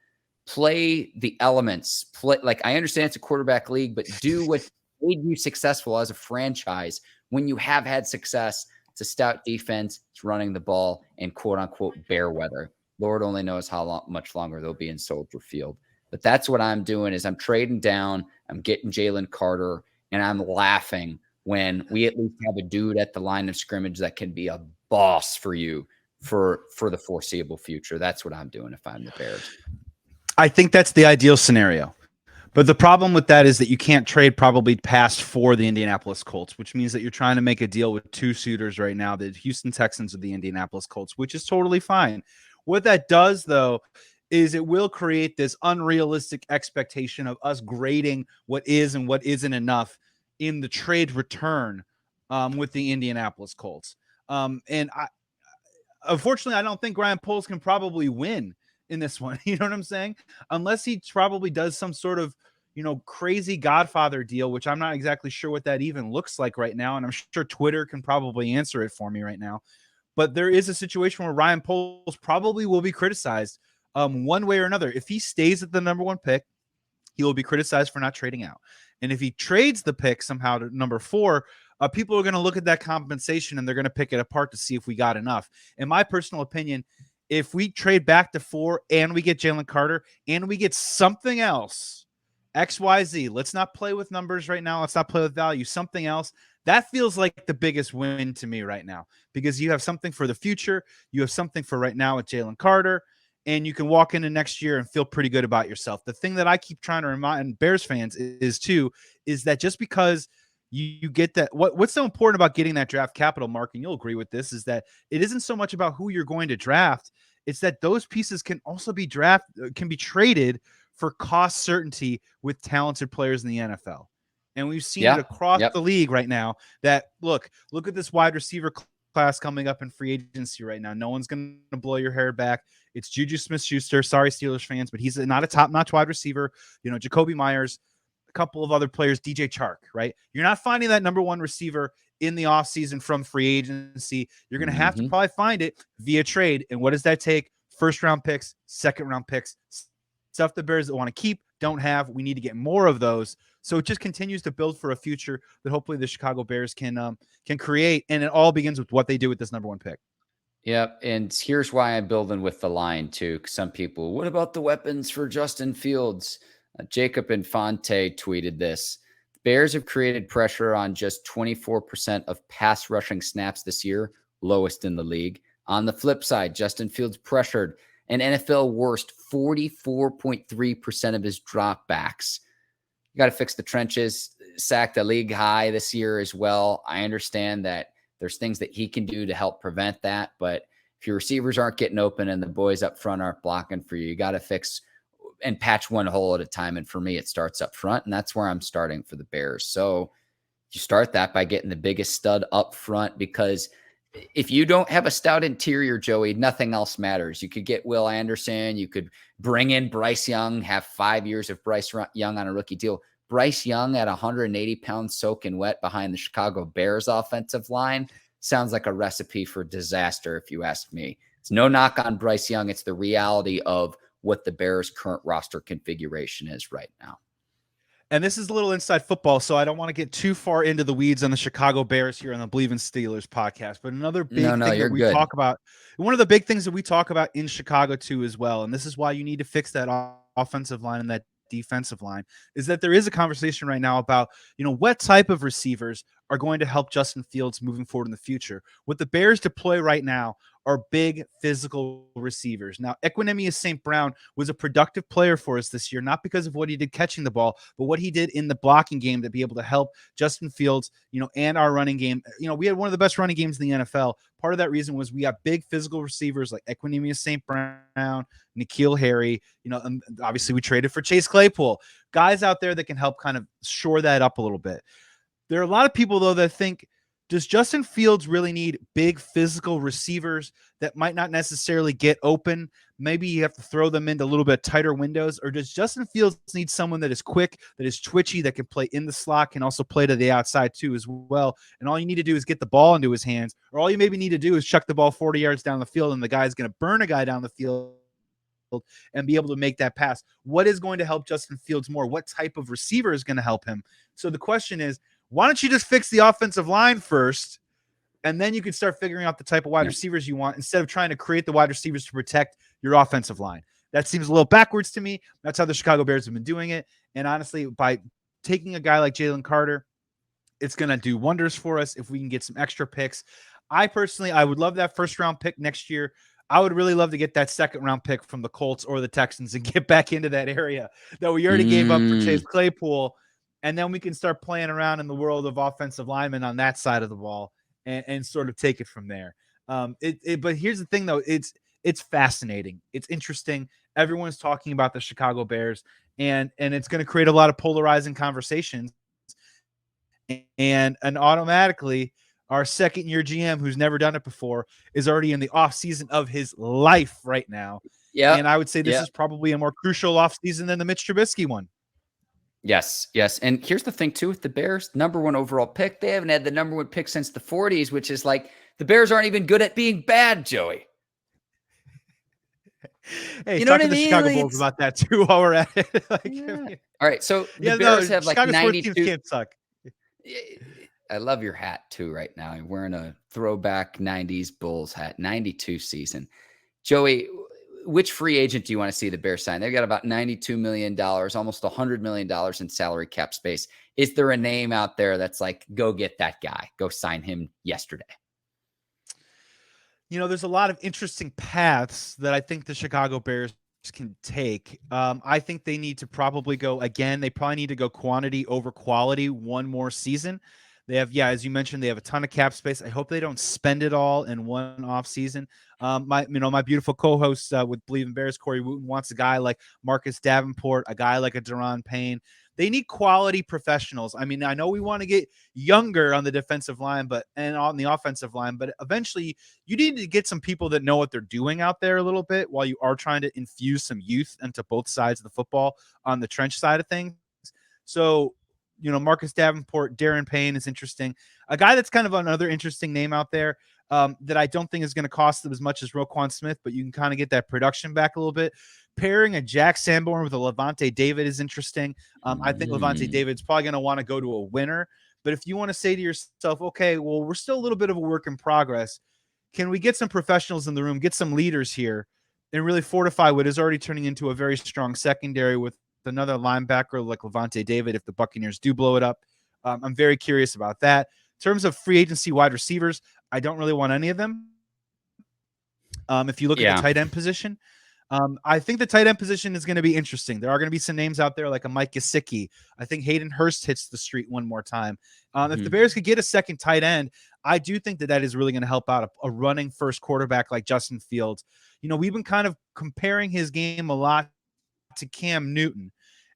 Play the elements. I understand it's a quarterback league, but do what made you successful as a franchise when you have had success. It's a stout defense. It's running the ball and quote-unquote bear weather. Lord only knows how much longer they'll be in Soldier Field. But that's what I'm doing is I'm trading down. I'm getting Jalen Carter, and I'm laughing when we at least have a dude at the line of scrimmage that can be a boss for you for the foreseeable future. That's what I'm doing if I'm the Bears. I think that's the ideal scenario. But the problem with that is that you can't trade probably past 4 the Indianapolis Colts, which means that you're trying to make a deal with 2 suitors right now, the Houston Texans or the Indianapolis Colts, which is totally fine. What that does, though, is it will create this unrealistic expectation of us grading what is and what isn't enough in the trade return with the Indianapolis Colts. Unfortunately, I don't think Ryan Poles can probably win in this one. You know what I'm saying? Unless he probably does some sort of, crazy Godfather deal, which I'm not exactly sure what that even looks like right now. And I'm sure Twitter can probably answer it for me right now. But there is a situation where Ryan Poles probably will be criticized one way or another. If he stays at the number 1 pick, he will be criticized for not trading out. And if he trades the pick somehow to number 4, people are going to look at that compensation and they're going to pick it apart to see if we got enough. In my personal opinion, if we trade back to 4 and we get Jalen Carter and we get something else, XYZ, let's not play with numbers right now. Let's not play with value, something else. That feels like the biggest win to me right now, because you have something for the future. You have something for right now with Jalen Carter, and you can walk into next year and feel pretty good about yourself. The thing that I keep trying to remind Bears fans is that just because you get that, what's so important about getting that draft capital, Mark, and you'll agree with this, is that it isn't so much about who you're going to draft. It's that those pieces can also be traded for cost certainty with talented players in the NFL. And we've seen it across the league right now that look at this wide receiver class coming up in free agency right now. No one's going to blow your hair back. It's Juju Smith-Schuster. Sorry, Steelers fans, but he's not a top-notch wide receiver. Jacoby Myers, a couple of other players, DJ Chark, right? You're not finding that number 1 receiver in the offseason from free agency. You're going to have to probably find it via trade. And what does that take? First-round picks, second-round picks, stuff the Bears that want to keep, don't have. We need to get more of those. So it just continues to build for a future that hopefully the Chicago Bears can create. And it all begins with what they do with this number 1 pick. Yep. And here's why I'm building with the line too. Some people, what about the weapons for Justin Fields? Jacob Infante tweeted this. The Bears have created pressure on just 24% of pass rushing snaps this year, lowest in the league. On the flip side, Justin Fields pressured an NFL worst 44.3% of his dropbacks. You got to fix the trenches, sacked a league high this year as well. I understand that there's things that he can do to help prevent that. But if your receivers aren't getting open and the boys up front aren't blocking for you, you got to fix and patch one hole at a time. And for me, it starts up front. And that's where I'm starting for the Bears. So you start that by getting the biggest stud up front, because if you don't have a stout interior, Joey, nothing else matters. You could get Will Anderson. You could bring in Bryce Young, have 5 years of Bryce Young on a rookie deal. Bryce Young at 180 pounds soaking wet behind the Chicago Bears offensive line sounds like a recipe for disaster, if you ask me. It's no knock on Bryce Young. It's the reality of what the Bears' current roster configuration is right now. And this is a little inside football, so I don't want to get too far into the weeds on the Chicago Bears here on the Bleav in Steelers podcast. But another big thing that we talk about, one of the big things that we talk about in Chicago too as well, and this is why you need to fix that offensive line and that defensive line, is that there is a conversation right now about, what type of receivers are going to help Justin Fields moving forward in the future. What the Bears deploy right now are big physical receivers. Now, Equanimeous St. Brown was a productive player for us this year, not because of what he did catching the ball, but what he did in the blocking game to be able to help Justin Fields, and our running game. We had one of the best running games in the NFL. Part of that reason was we got big physical receivers like Equanimeous St. Brown, N'Keal Harry, and obviously we traded for Chase Claypool, guys out there that can help kind of shore that up a little bit. There are a lot of people, though, that think, does Justin Fields really need big physical receivers that might not necessarily get open? Maybe you have to throw them into a little bit tighter windows. Or does Justin Fields need someone that is quick, that is twitchy, that can play in the slot, can also play to the outside too as well? And all you need to do is get the ball into his hands, or all you maybe need to do is chuck the ball 40 yards down the field, and the guy's going to burn a guy down the field and be able to make that pass. What is going to help Justin Fields more? What type of receiver is going to help him? So the question is, why don't you just fix the offensive line first, and then you can start figuring out the type of wide receivers you want, instead of trying to create the wide receivers to protect your offensive line? That seems a little backwards to me. That's how the Chicago Bears have been doing it. And honestly, by taking a guy like Jalen Carter, it's going to do wonders for us if we can get some extra picks. I would love that first-round pick next year. I would really love to get that second-round pick from the Colts or the Texans and get back into that area that we already gave up for Chase Claypool. And then we can start playing around in the world of offensive linemen on that side of the ball and sort of take it from there. But here's the thing, though. It's fascinating. It's interesting. Everyone's talking about the Chicago Bears, and it's going to create a lot of polarizing conversations. And automatically, our second-year GM, who's never done it before, is already in the off-season of his life right now. Yeah. And I would say this is probably a more crucial off-season than the Mitch Trubisky one. Yes, yes. And here's the thing too with the Bears, number 1 overall pick. They haven't had the number 1 pick since the 40s, which is like the Bears aren't even good at being bad, Joey. Hey, You know talk what I to the mean? Chicago Like Bulls about that too while we're at it. yeah. All right, so the Yeah, no, Bears have like Chicago sports teams 92. can't suck. I love your hat too right now. I'm wearing a throwback 90s Bulls hat, 92 season. Joey, which free agent do you want to see the Bears sign? They've got about $92 million, almost $100 million in salary cap space. Is there a name out there that's like, go get that guy, go sign him yesterday? There's a lot of interesting paths that I think the Chicago Bears can take. I think they need to probably go again. They probably need to go quantity over quality one more season. They have, as you mentioned, they have a ton of cap space. I hope they don't spend it all in one off season. My beautiful co-host with Bleav in Bears, Corey Wooten, wants a guy like Marcus Davenport, a guy like a Deron Payne. They need quality professionals. I mean, I know we want to get younger on the defensive line, and on the offensive line, but eventually you need to get some people that know what they're doing out there a little bit while you are trying to infuse some youth into both sides of the football on the trench side of things. So, Marcus Davenport, Darren Payne is interesting. A guy that's kind of another interesting name out there that I don't think is going to cost them as much as Roquan Smith, but you can kind of get that production back a little bit. Pairing a Jack Sanborn with a Levante David is interesting. I think Levante David's probably going to want to go to a winner. But if you want to say to yourself, okay, well, we're still a little bit of a work in progress. Can we get some professionals in the room, get some leaders here, and really fortify what is already turning into a very strong secondary with another linebacker like Levante David if the Buccaneers do blow it up? I'm very curious about that. In terms of free agency wide receivers, I don't really want any of them. If you look at the tight end position, I think the tight end position is going to be interesting. There are going to be some names out there like a Mike Gesicki. I think Hayden Hurst hits the street one more time. If the Bears could get a second tight end, I do think that is really going to help out a running first quarterback like Justin Fields. We've been kind of comparing his game a lot to Cam Newton.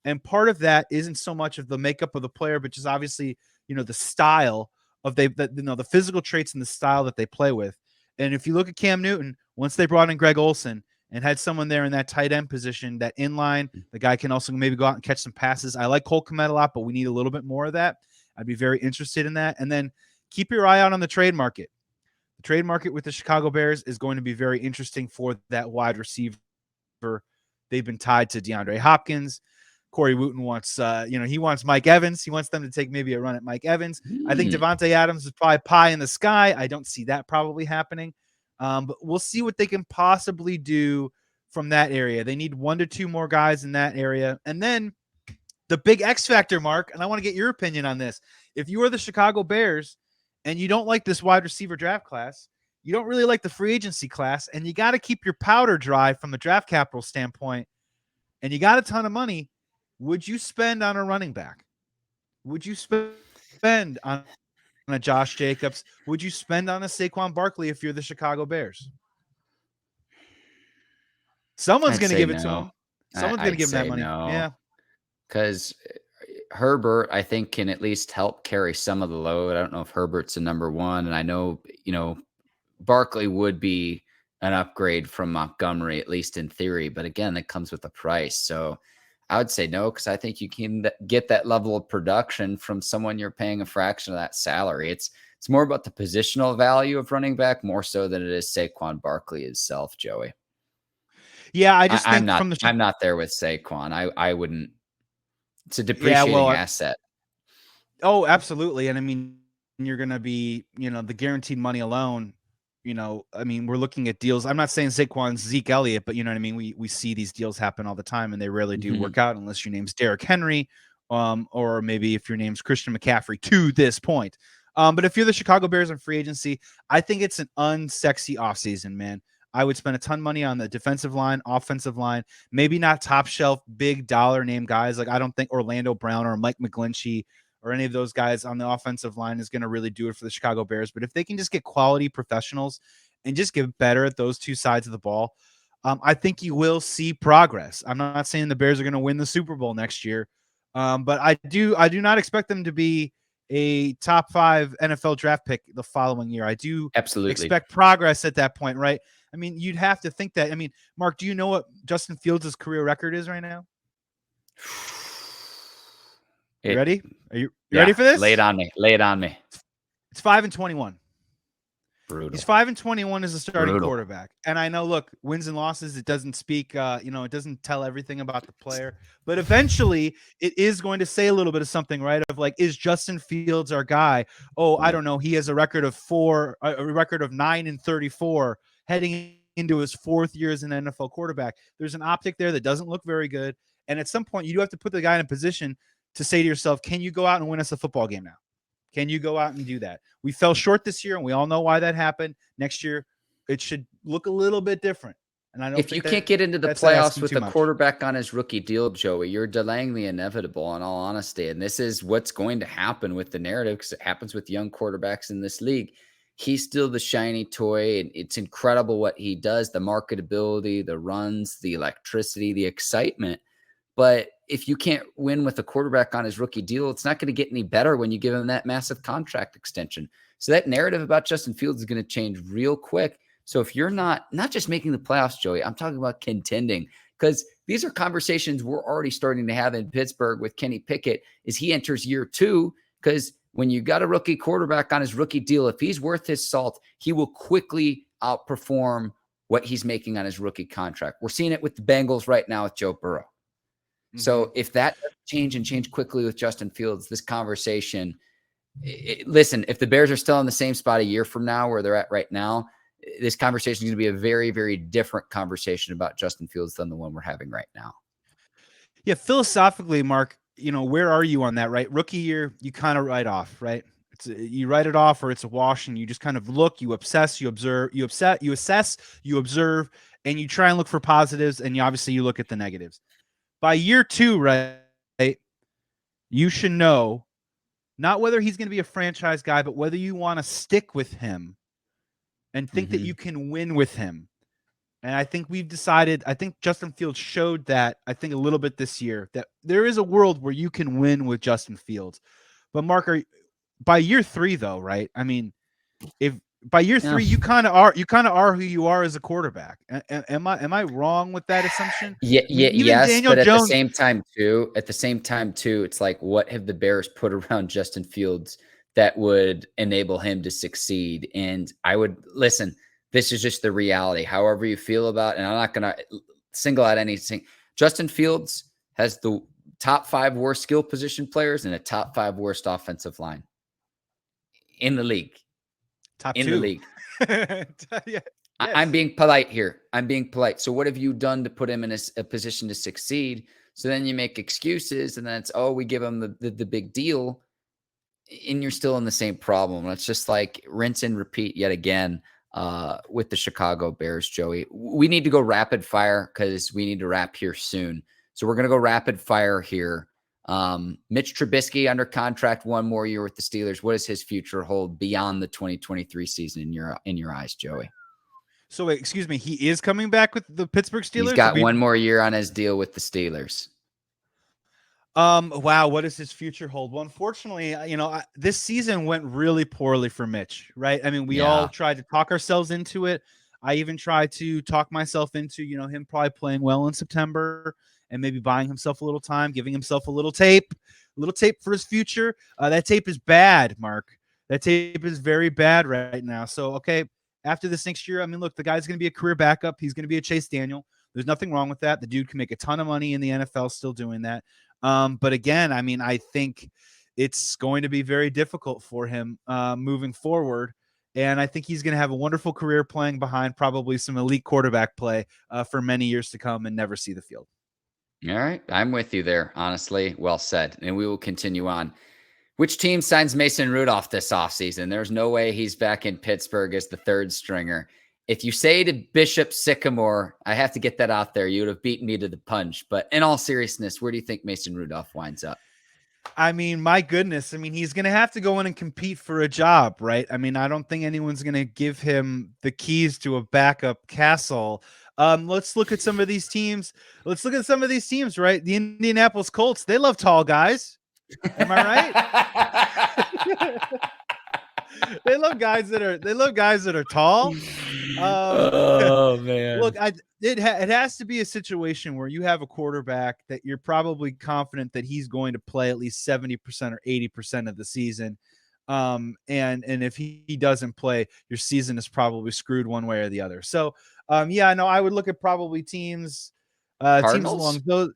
And part of that isn't so much of the makeup of the player, but just obviously, the style of the physical traits and the style that they play with. And if you look at Cam Newton, once they brought in Greg Olsen and had someone there in that tight end position, that inline, the guy can also maybe go out and catch some passes. I like Cole Kmet a lot, but we need a little bit more of that. I'd be very interested in that. And then keep your eye out on the trade market. The trade market with the Chicago Bears is going to be very interesting for that wide receiver. They've been tied to DeAndre Hopkins. Corey Wooten wants, he wants Mike Evans. He wants them to take maybe a run at Mike Evans. I think Devontae Adams is probably pie in the sky. I don't see that probably happening. But we'll see what they can possibly do from that area. They need 1 to 2 more guys in that area. And then the big X factor, Mark, and I want to get your opinion on this. If you are the Chicago Bears and you don't like this wide receiver draft class, you don't really like the free agency class, and you got to keep your powder dry from the draft capital standpoint, and you got a ton of money, would you spend on a running back? Would you spend on a Josh Jacobs? Would you spend on a Saquon Barkley if you're the Chicago Bears? Someone's going to give it to him. Someone's going to give him that money. No. Yeah. Because Herbert, I think, can at least help carry some of the load. I don't know if Herbert's a number 1, and I know, Barkley would be an upgrade from Montgomery, at least in theory. But again, that comes with a price. So I would say no, because I think you can get that level of production from someone you're paying a fraction of that salary. It's more about the positional value of running back more so than it is Saquon Barkley itself, Joey. Yeah, I just think I'm not there with Saquon. I wouldn't. It's a depreciating asset. Oh, absolutely. And I mean, you're going to be, the guaranteed money alone. We're looking at deals. I'm not saying Saquon's Zeke Elliott, but you know what I mean? We see these deals happen all the time, and they rarely do work out unless your name's Derrick Henry, or maybe if your name's Christian McCaffrey to this point. But if you're the Chicago Bears in free agency, I think it's an unsexy offseason, man. I would spend a ton of money on the defensive line, offensive line, maybe not top shelf, big dollar name guys. Like I don't think Orlando Brown or Mike McGlinchey or any of those guys on the offensive line is going to really do it for the Chicago Bears. But if they can just get quality professionals and just get better at those two sides of the ball, I think you will see progress. I'm not saying the Bears are going to win the Super Bowl next year, but I do not expect them to be a top 5 NFL draft pick the following year. I do absolutely expect progress at that point, right? I mean, you'd have to think that. I mean, Mark, do you know what Justin Fields' career record is right now? You ready? Are you ready for this? Lay it on me. Lay it on me. It's 5-21. Brutal. He's 5-21 as a starting Brutal. quarterback. And I know, look, wins and losses, it doesn't speak, it doesn't tell everything about the player. But eventually, it is going to say a little bit of something, right? Of like, is Justin Fields our guy? Oh, I don't know. He has a record of 9-34 heading into his 4th year as an NFL quarterback. There's an optic there that doesn't look very good. And at some point, you do have to put the guy in a position to say to yourself, can you go out and win us a football game now? Can you go out and do that? We fell short this year, and we all know why that happened. Next year, it should look a little bit different. And I don't if you can't get into the playoffs with a quarterback on his rookie deal, Joey, you're delaying the inevitable, in all honesty. And this is what's going to happen with the narrative, because it happens with young quarterbacks in this league. He's still the shiny toy, and it's incredible what he does, the marketability, the runs, the electricity, the excitement. But if you can't win with a quarterback on his rookie deal, it's not going to get any better when you give him that massive contract extension. So that narrative about Justin Fields is going to change real quick. So if you're not just making the playoffs, Joey, I'm talking about contending, because these are conversations we're already starting to have in Pittsburgh with Kenny Pickett as he enters year 2, because when you got a rookie quarterback on his rookie deal, if he's worth his salt, he will quickly outperform what he's making on his rookie contract. We're seeing it with the Bengals right now with Joe Burrow. So if that doesn't change quickly with Justin Fields, this conversation, listen, if the Bears are still in the same spot a year from now where they're at right now, this conversation is going to be a very, very different conversation about Justin Fields than the one we're having right now. Yeah, philosophically, Mark, where are you on that, right? Rookie year, you kind of write off, right? You write it off, or it's a wash, and you just kind of look, you assess, you observe, and you try and look for positives, and you look at the negatives. By year 2, right, you should know not whether he's going to be a franchise guy, but whether you want to stick with him and think that you can win with him. And I think we've decided, I think Justin Fields showed that, I think a little bit this year, that there is a world where you can win with Justin Fields. But Mark, by year 3 though, right? I mean, if by year 3, you kind of are who you are as a quarterback. Am I wrong with that assumption? Yes, Daniel but Jones, at the same time too, it's like, what have the Bears put around Justin Fields that would enable him to succeed? And I would listen. This is just the reality. However you feel about it, and I'm not going to single out anything. Justin Fields has the top 5 worst skill position players and a top 5 worst offensive line in the league. Top in 2. the league. Yes. I'm being polite here. I'm being polite. So what have you done to put him in a position to succeed? So then you make excuses, and then it's, we give him the big deal, and you're still in the same problem. And it's just like rinse and repeat yet again with the Chicago Bears, Joey. We need to go rapid fire because we need to wrap here soon. So we're going to go rapid fire here. Mitch Trubisky under contract 1 more year with the Steelers. What does his future hold beyond the 2023 season in your eyes, Joey? So wait, excuse me, he is coming back with the Pittsburgh Steelers? He's got 1 more year on his deal with the Steelers. Wow, what does his future hold? Well, unfortunately, this season went really poorly for Mitch, right? I mean, we all tried to talk ourselves into it. I even tried to talk myself into, him probably playing well in September and maybe buying himself a little time, giving himself a little tape for his future. That tape is bad, Mark. That tape is very bad right now. So, okay, after this next year, I mean, look, the guy's going to be a career backup. He's going to be a Chase Daniel. There's nothing wrong with that. The dude can make a ton of money in the NFL still doing that. But again, I mean, I think it's going to be very difficult for him moving forward. And I think he's going to have a wonderful career playing behind probably some elite quarterback play for many years to come and never see the field. All right. I'm with you there, honestly. Well said. And we will continue on. Which team signs Mason Rudolph this offseason? There's no way he's back in Pittsburgh as the 3rd stringer. If you say to Bishop Sycamore, I have to get that out there, you would have beaten me to the punch. But in all seriousness, where do you think Mason Rudolph winds up? I mean, my goodness. I mean, he's going to have to go in and compete for a job, right? I mean, I don't think anyone's going to give him the keys to a backup castle. Let's look at some of these teams. Right? The Indianapolis Colts, they love tall guys. Am I right? They love guys that are tall. Oh man. Look, it has to be a situation where you have a quarterback that you're probably confident that he's going to play at least 70% or 80% of the season. And if he doesn't play, your season is probably screwed one way or the other. So, yeah, no, I would look at probably teams Cardinals? along those.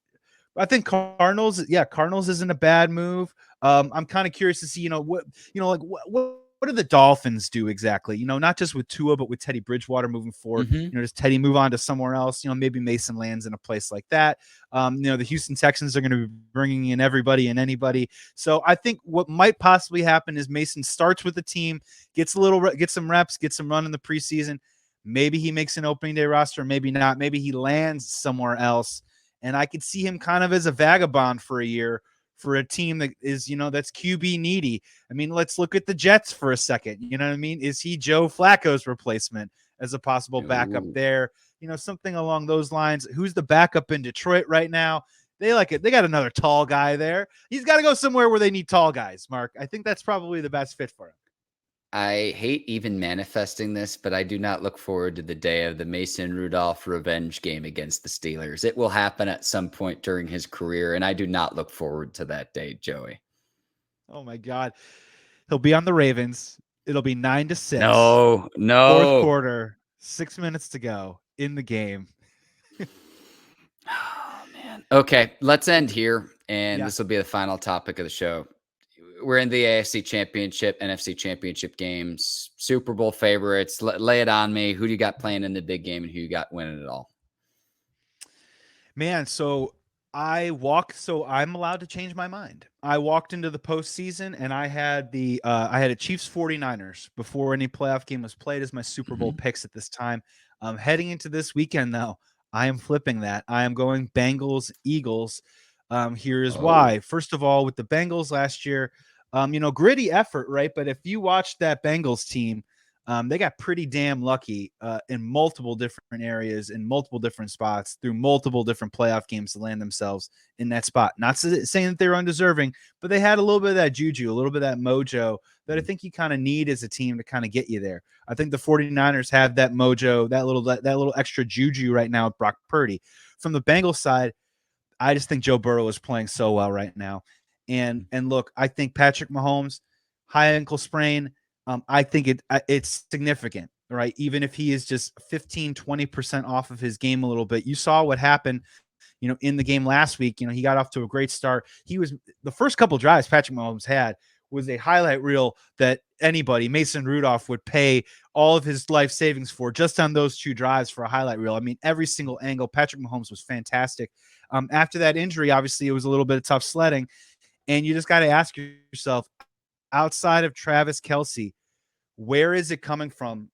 I think Cardinals, yeah, Cardinals isn't a bad move. I'm kind of curious to see, what do the Dolphins do exactly? Not just with Tua, but with Teddy Bridgewater moving forward. Mm-hmm. Does Teddy move on to somewhere else? Maybe Mason lands in a place like that. The Houston Texans are going to be bringing in everybody and anybody. So I think what might possibly happen is Mason starts with the team, gets some reps, gets some run in the preseason. Maybe he makes an opening day roster, maybe not. Maybe he lands somewhere else. And I could see him kind of as a vagabond for a year for a team that is, that's QB needy. I mean, let's look at the Jets for a second. You know what I mean? Is he Joe Flacco's replacement as a possible backup Ooh. there? Something along those lines. Who's the backup in Detroit right now? They like it. They got another tall guy there. He's got to go somewhere where they need tall guys, Mark. I think that's probably the best fit for him. I hate even manifesting this, but I do not look forward to the day of the Mason Rudolph revenge game against the Steelers. It will happen at some point during his career, and I do not look forward to that day, Joey. Oh my God. He'll be on the Ravens. It'll be 9-6. No, Fourth no. quarter, 6 minutes to go in the game. Oh, man. Okay, let's end here, and Yeah. this will be the final topic of the show. We're in the AFC Championship, NFC Championship games, Super Bowl favorites. Lay it on me. Who do you got playing in the big game, and who you got winning it all? Man, so I'm allowed to change my mind. I walked into the postseason and I had a Chiefs 49ers before any playoff game was played as my Super Bowl Mhm. picks at this time. Heading into this weekend, though, I am flipping that. I am going Bengals, Eagles. Here is Oh, why. First of all, with the Bengals last year, gritty effort, right? But if you watch that Bengals team, they got pretty damn lucky in multiple different areas, in multiple different spots, through multiple different playoff games to land themselves in that spot. Not saying that they're undeserving, but they had a little bit of that juju, a little bit of that mojo that I think you kind of need as a team to kind of get you there. I think the 49ers have that mojo, that little extra juju right now with Brock Purdy. From the Bengals side, I just think Joe Burrow is playing so well right now. And look, I think Patrick Mahomes, high ankle sprain, I think it's significant, right? Even if he is just 15-20% off of his game a little bit. You saw what happened, in the game last week. He got off to a great start. He was the first couple drives Patrick Mahomes had was a highlight reel that anybody, Mason Rudolph, would pay all of his life savings for just on those two drives for a highlight reel. I mean, every single angle, Patrick Mahomes was fantastic. After that injury, obviously, it was a little bit of tough sledding. And you just got to ask yourself, outside of Travis Kelce, where is it coming from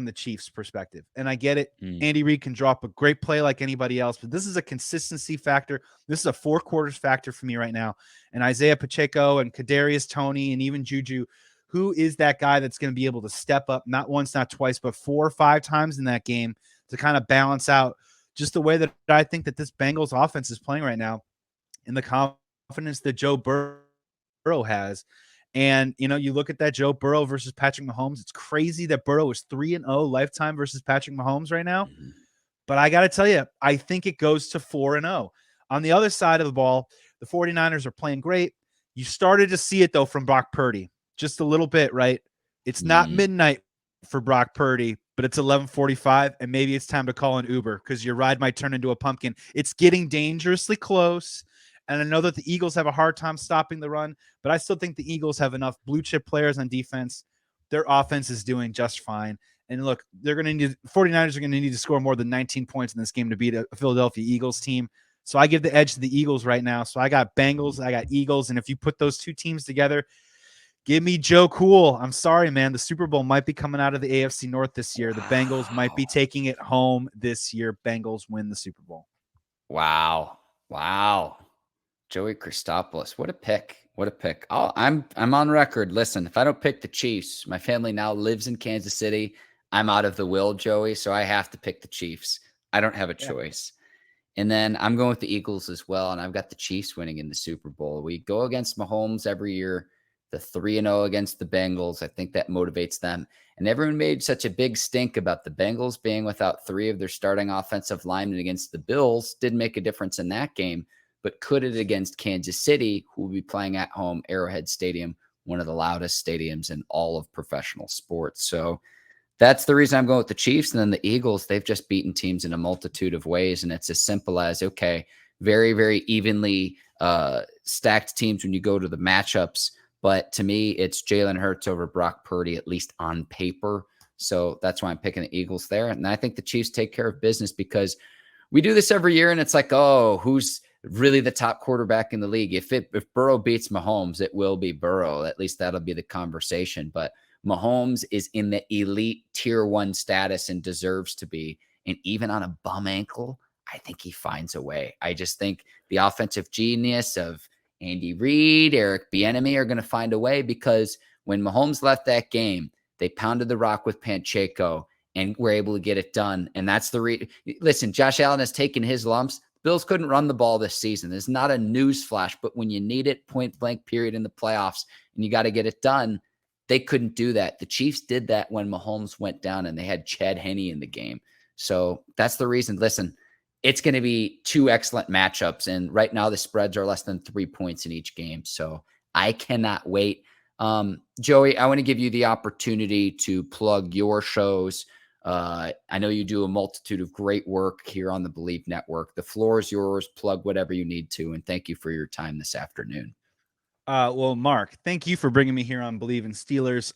the Chiefs' perspective? And I get it. mm. Andy Reid can drop a great play like anybody else, but this is a consistency factor. This is a 4 quarters factor for me right now. And Isaiah Pacheco and Kadarius Toney and even Juju, who is that guy that's going to be able to step up not once, not twice, but 4 or 5 times in that game to kind of balance out just the way that I think that this Bengals offense is playing right now and the confidence that Joe Burrow has. And, you look at that Joe Burrow versus Patrick Mahomes. It's crazy that Burrow is 3-0 lifetime versus Patrick Mahomes right now. Mhm. But I got to tell you, I think it goes to 4-0. On the other side of the ball, the 49ers are playing great. You started to see it, though, from Brock Purdy. Just a little bit, right? It's not Mm. midnight for Brock Purdy, but it's 11:45, and maybe it's time to call an Uber because your ride might turn into a pumpkin. It's getting dangerously close. And I know that the Eagles have a hard time stopping the run, but I still think the Eagles have enough blue chip players on defense. Their offense is doing just fine. And look, 49ers are going to need to score more than 19 points in this game to beat a Philadelphia Eagles team. So I give the edge to the Eagles right now. So I got Bengals, I got Eagles. And if you put those two teams together, give me Joe Cool. I'm sorry, man. The Super Bowl might be coming out of the AFC North this year. The Bengals might be Wow. taking it home this year. Bengals win the Super Bowl. Wow. Wow. Joey Christopoulos. What a pick. What a pick. I'm on record. Listen, if I don't pick the Chiefs, my family now lives in Kansas City. I'm out of the will, Joey, so I have to pick the Chiefs. I don't have a Yeah. choice. And then I'm going with the Eagles as well, and I've got the Chiefs winning in the Super Bowl. We go against Mahomes every year. the 3-0 against the Bengals. I think that motivates them. And everyone made such a big stink about the Bengals being without 3 of their starting offensive linemen against the Bills. Didn't make a difference in that game, but could it against Kansas City, who will be playing at home, Arrowhead Stadium, one of the loudest stadiums in all of professional sports. So that's the reason I'm going with the Chiefs. And then the Eagles, they've just beaten teams in a multitude of ways. And it's as simple as, okay, very, very evenly stacked teams when you go to the matchups. But to me, it's Jalen Hurts over Brock Purdy, at least on paper. So that's why I'm picking the Eagles there. And I think the Chiefs take care of business because we do this every year. And it's like, oh, who's really the top quarterback in the league? If Burrow beats Mahomes, it will be Burrow. At least that'll be the conversation. But Mahomes is in the elite tier 1 status and deserves to be. And even on a bum ankle, I think he finds a way. I just think the offensive genius of Andy Reid, Eric Bieniemy are going to find a way, because when Mahomes left that game, they pounded the rock with Pacheco and were able to get it done. And that's the listen, Josh Allen has taken his lumps. Bills couldn't run the ball this season. It's not a news flash, but when you need it, point blank period in the playoffs, and you got to get it done, they couldn't do that. The Chiefs did that when Mahomes went down and they had Chad Henne in the game. So that's the reason. Listen, it's going to be 2 excellent matchups. And right now the spreads are less than 3 points in each game. So I cannot wait. Joey, I want to give you the opportunity to plug your shows. I know you do a multitude of great work here on the Bleav Network. The floor is yours. Plug whatever you need to. And thank you for your time this afternoon. Well, Mark, thank you for bringing me here on Bleav in Steelers.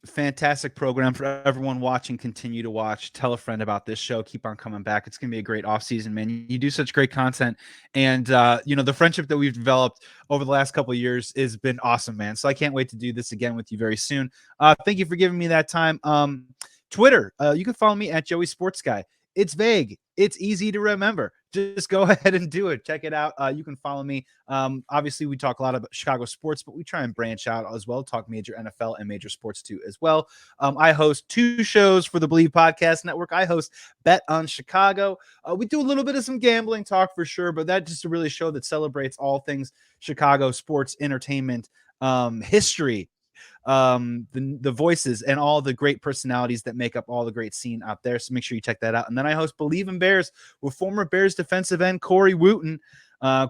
Fantastic program for everyone watching. Continue to watch. Tell a friend about this show. Keep on coming back. It's going to be a great offseason, man. You do such great content. And, the friendship that we've developed over the last couple of years has been awesome, man. So I can't wait to do this again with you very soon. Thank you for giving me that time. Twitter, you can follow me at Joey Sports Guy. It's vague. It's easy to remember. Just go ahead and do it. Check it out. You can follow me. Obviously, we talk a lot about Chicago sports, but we try and branch out as well, talk major NFL and major sports too as well. I host 2 shows for the Bleav Podcast Network. I host Bet on Chicago. We do a little bit of some gambling talk for sure, but that just a really show that celebrates all things Chicago sports, entertainment, history, the voices and all the great personalities that make up all the great scene out there. So make sure you check that out. And then I host Bleav in Bears with former Bears defensive end Corey Wooten.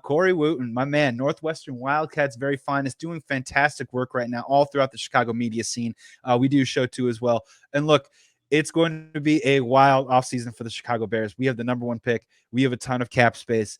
Corey Wooten, my man, Northwestern Wildcats, very finest, doing fantastic work right now all throughout the Chicago media scene. We do a show too as well. And look, it's going to be a wild offseason for the Chicago Bears. We have the number 1 pick. We have a ton of cap space.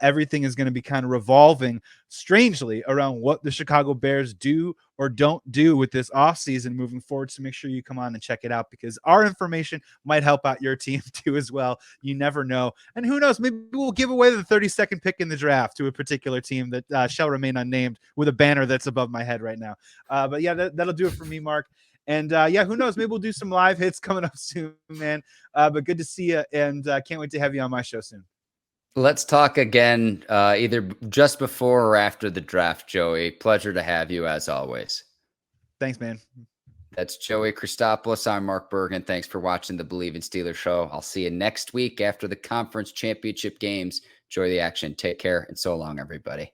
Everything is going to be kind of revolving strangely around what the Chicago Bears do or don't do with this offseason moving forward. So make sure you come on and check it out, because our information might help out your team too as well. You never know. And who knows, maybe we'll give away the 32nd pick in the draft to a particular team that shall remain unnamed, with a banner that's above my head right now. But yeah, that'll do it for me, Mark. And who knows, maybe we'll do some live hits coming up soon, man. But good to see you, and can't wait to have you on my show soon. Let's talk again, either just before or after the draft, Joey. Pleasure to have you as always. Thanks, man. That's Joey Christopoulos. I'm Mark Bergin. Thanks for watching the Bleav in Steelers show. I'll see you next week after the conference championship games. Enjoy the action. Take care, and so long, everybody.